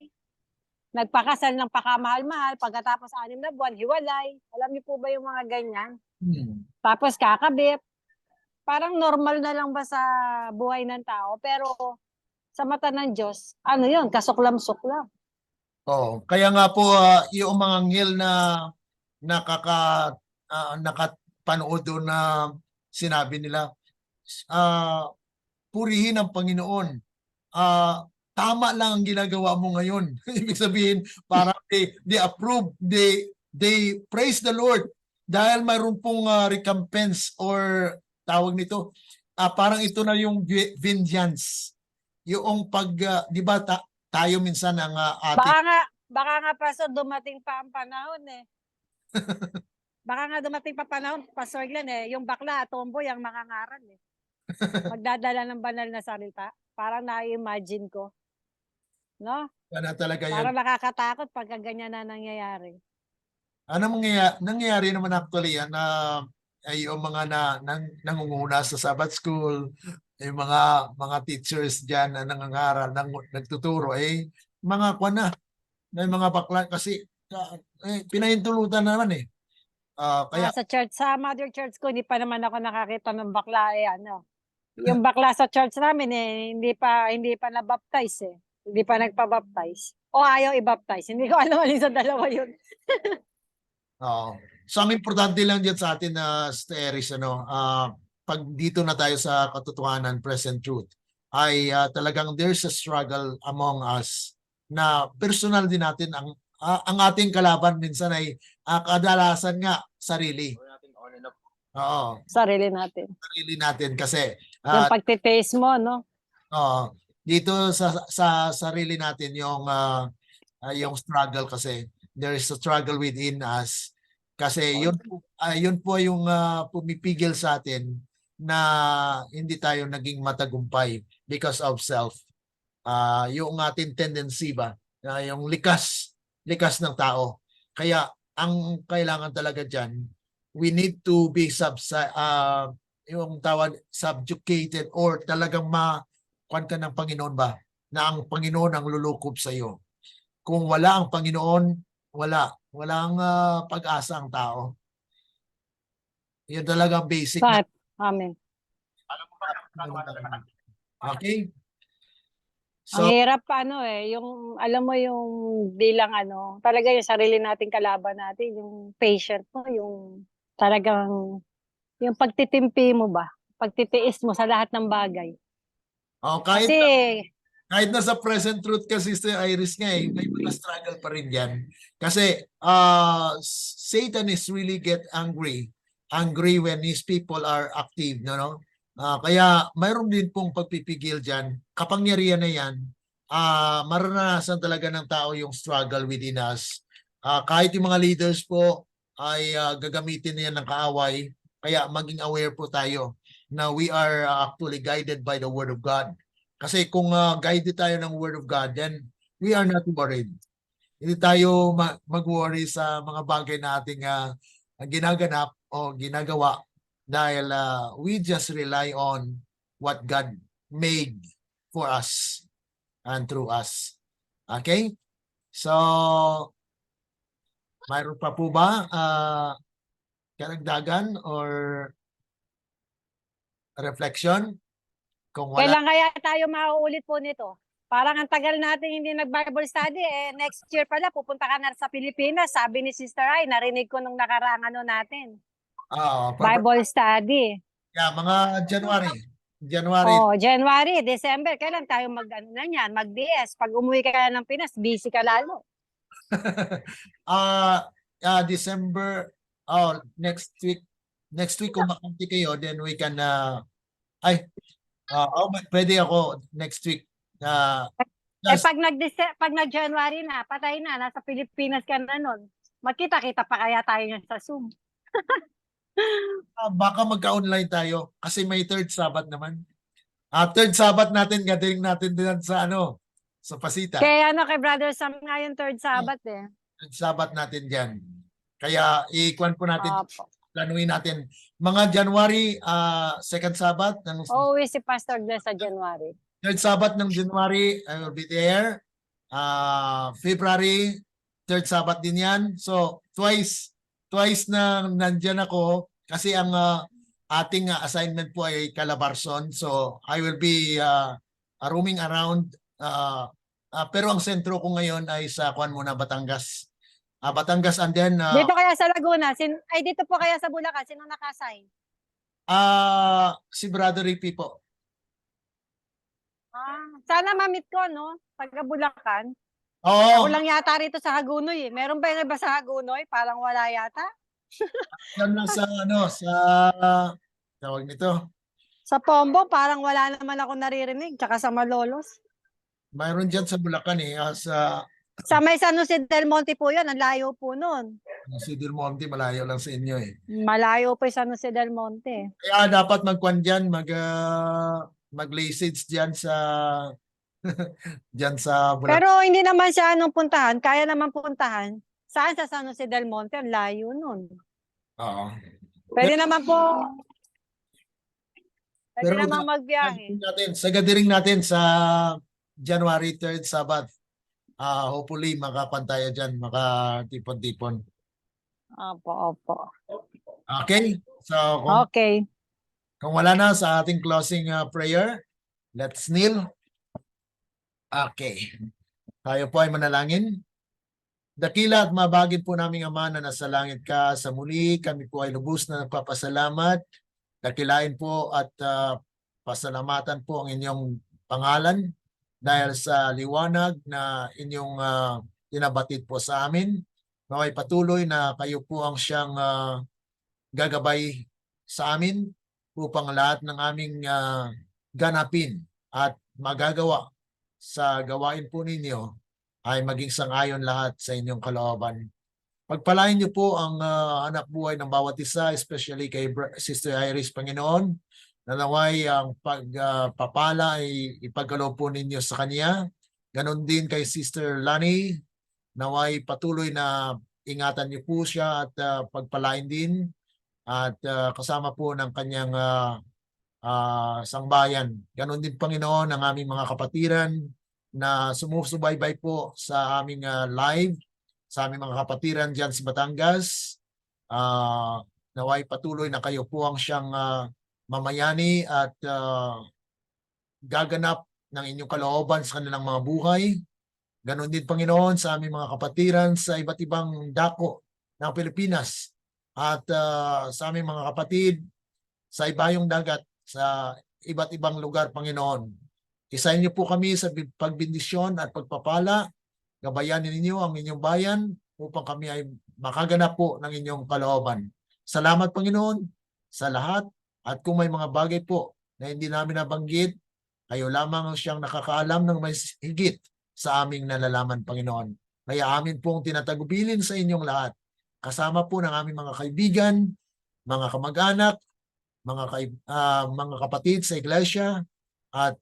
nagpakasal ng pakamahal-mahal, pagkatapos 6 na buwan, hiwalay. Alam niyo po ba yung mga ganyan? Mm. Tapos kakabit. Parang normal na lang ba sa buhay ng tao? Pero sa mata ng Diyos, ano yun? Kasuklam-suklam. Oh, kaya nga po yung mga anghel na nakapanood doon na sinabi nila, ah, purihin ang Panginoon. Tama lang ang ginagawa mo ngayon. Ibig sabihin, parang they approve, they praise the Lord dahil mayroon pong recompense or tawag nito, parang ito na yung vengeance. Yung di ba tayo minsan ang ating Baka nga Pastor, dumating pa ang panahon eh. Baka nga dumating pa panahon, Pastor Glenn yung bakla, tomboy ang makangaral eh. Magdadala ng banal na salita. Parang na-imagine ko. No? na talaga yun. Parang nakakatakot pagka ganyan na nangyayari. Ano nangyayari naman actually yan na ay yung mga nangunguna sa Sabbath School, yung mga teachers diyan na nangangaral, nagtuturo mga kwana may mga bakla kasi pinahintulutan naman eh. Kaya Sa church, sa mother church ko, hindi pa naman ako nakakita ng bakla Yung bakla sa church namin hindi pa na-baptize eh. Hindi pa nagpa-baptize. O ayaw i-baptize. Hindi ko alam alin sa dalawa yun. so ang importante lang diyan sa atin na Steris pag dito na tayo sa katotohanan, present truth, ay talagang there's a struggle among us na personal din natin ang ating kalaban minsan ay kadalasan nga sarili. Oo, Sarili natin. sarili natin kasi Yung pagtitaste mo, no? dito sa sarili natin yung struggle kasi there is a struggle within us kasi yun po yung pumipigil sa atin na hindi tayo naging matagumpay because of self. Yung ating tendency ba yung likas ng tao. Kaya ang kailangan talaga diyan, we need to be yung tawag subjugated or talagang kuan ka ng Panginoon ba na ang Panginoon ang lulukob sa iyo. Kung wala ang Panginoon, walang pag-asa ang tao. Yan talaga basic na. Amen. Okay? Ang So, hirap yung alam mo yung bilang talaga yung sarili nating kalaban natin, yung patient mo, yung talagang yung pagtitimpi mo ba? Pagtitiis mo sa lahat ng bagay. kahit Kasi na sa present truth kasi Sister Iris nga may mga struggle pa rin yan. Kasi Satan is really get angry when his people are active, no? Kaya mayroon din pong pagpipigil dyan. Kapangyarihan na yan, maranasan talaga ng tao yung struggle within us. Kahit yung mga leaders po ay gagamitin niyan ng kaaway. Kaya maging aware po tayo na we are actually guided by the Word of God. Kasi kung guided tayo ng Word of God, then we are not worried. Hindi tayo mag-worry sa mga bagay na ating ginaganap o ginagawa dahil we just rely on what God made for us and through us. Okay? So, mayroon pa po ba karagdagan or reflection? Kung wala, Kailan kaya tayo mauulit po nito? Parang ang tagal natin hindi nag-Bible study. Next year pala, pupunta ka na sa Pilipinas. Sabi ni Sister Ay, narinig ko nung nakaraang natin. Bible study. yeah, mga January. January. Oh, January, December. Kailan tayo mag-DS? Pag umuwi ka ng Pinas, busy ka lalo. December, next week. Next week kung makanti kayo, then we can pwede ako next week. Pag nag-January na, patay na, nasa Pilipinas ka na nun. Magkita-kita pa kaya tayo yan sa Zoom. Baka magka-online tayo kasi may third Sabbath naman. Third Sabbath natin, gathering natin din sa sa Pasita. Kaya kay Brother Sam nga yung third Sabbath Third Sabbath natin dyan. Kaya ikuan po natin, Opo. planuin natin. Mga January, second Sabbath. Uuwi si Pastor Glenn sa January. Third Sabbath ng January, I will be there. February, third Sabbath din yan. So, twice na nandyan ako kasi ang ating assignment po ay Calabarzon. So, I will be roaming around. Pero ang sentro ko ngayon ay sa Batangas. Batangas and then... dito kaya sa Laguna? Dito po kaya sa Bulacan? Sino naka-assign? Si Brother Rippy po. Sana ma-meet ko, no? Taga Bulacan. Oo. Ako lang yata rito sa Hagunoy. Meron ba yung iba sa Hagunoy? Parang wala yata. Yan lang sa tawag nito. Sa Pombo, parang wala naman ako naririnig. Tsaka sa Malolos. Mayroon dyan sa Bulacan Sa may San Jose del Monte po yun. Ang layo po nun. si Del Monte, malayo lang sa inyo eh. Malayo po yung San Jose del Monte. Kaya dapat magkwan dyan, mag-lasage dyan sa dyan sa Bulacan. Pero hindi naman siya puntahan. Kaya naman puntahan. Saan sa San Jose del Monte? Ang layo nun. Oo. Pwede naman po. Pwede Pero naman magbiyahe. sa gathering natin sa January 3rd Sabbath, hopefully makapantayo dyan, makatipon-tipon. Opo. Okay? So, Okay. kung wala na sa ating closing prayer, let's kneel. Okay. Tayo po ay manalangin. Dakila at mabagid po naming Ama na nasa langit ka, sa muli kami po ay lubos na nagpapasalamat. Dakilain po at pasalamatan po ang inyong pangalan dahil sa liwanag na inyong tinabatid po sa amin. Naway patuloy na kayo po ang siyang gagabay sa amin upang lahat ng aming ganapin at magagawa sa gawain po ninyo ay maging sang-ayon lahat sa inyong kalooban. Pagpalain niyo po ang anak buhay ng bawat isa, especially kay Sister Iris, Panginoon, na naway ang pagpapala ay ipagkaloob po ninyo sa kanya. Ganon din kay Sister Lani, naway patuloy na ingatan niyo po siya at pagpalain din at kasama po ng kanyang sangbayan. Ganon din, Panginoon, ang aming mga kapatiran na sumusubaybay po sa aming live, sa aming mga kapatiran dyan sa Batangas. Naway patuloy na kayo po ang siyang mamayani at gaganap ng inyong kalooban sa kanilang mga buhay. Ganon din, Panginoon, sa aming mga kapatiran sa iba't ibang dako ng Pilipinas at sa aming mga kapatid sa ibayong dagat, sa iba't ibang lugar, Panginoon. Isahin niyo po kami sa pagbindisyon at pagpapala. Gabayanin ninyo ang inyong bayan upang kami ay makaganap po ng inyong kalooban. Salamat, Panginoon, sa lahat. At kung may mga bagay po na hindi namin nabanggit, kayo lamang ang siyang nakakaalam ng may higit sa aming nalalaman, Panginoon. Kaya amin pong tinatagubilin sa inyong lahat. Kasama po ng aming mga kaibigan, mga kamag-anak, mga kapatid sa iglesia, at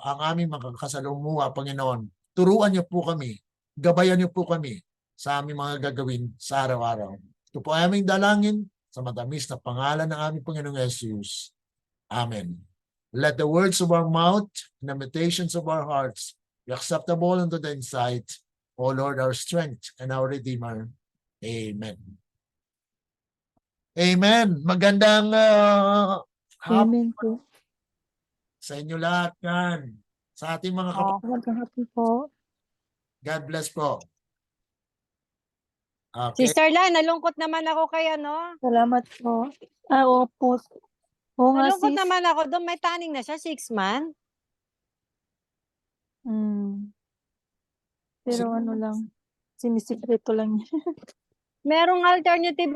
ang aming makakasalumuha, Panginoon. Turuan niyo po kami, gabayan niyo po kami sa aming mga gagawin sa araw-araw. Ito po ay aming dalangin sa matamis na pangalan ng aming Panginoong Jesus. Amen. Let the words of our mouth and the meditations of our hearts be acceptable unto thy sight, O Lord, our strength and our Redeemer. Amen. Amen. Magandang hapon Amen po. sa inyo lahat yan. Sa ating mga kapatid. Magandang hapon po. God bless po. Okay. Sister Lan, nalungkot naman ako kay ano. Salamat po. Opo. Oo nga, Nalungkot sis. naman ako doon. May taning na siya, 6 months. Pero ano lang, sinisikreto lang niya. Merong alternative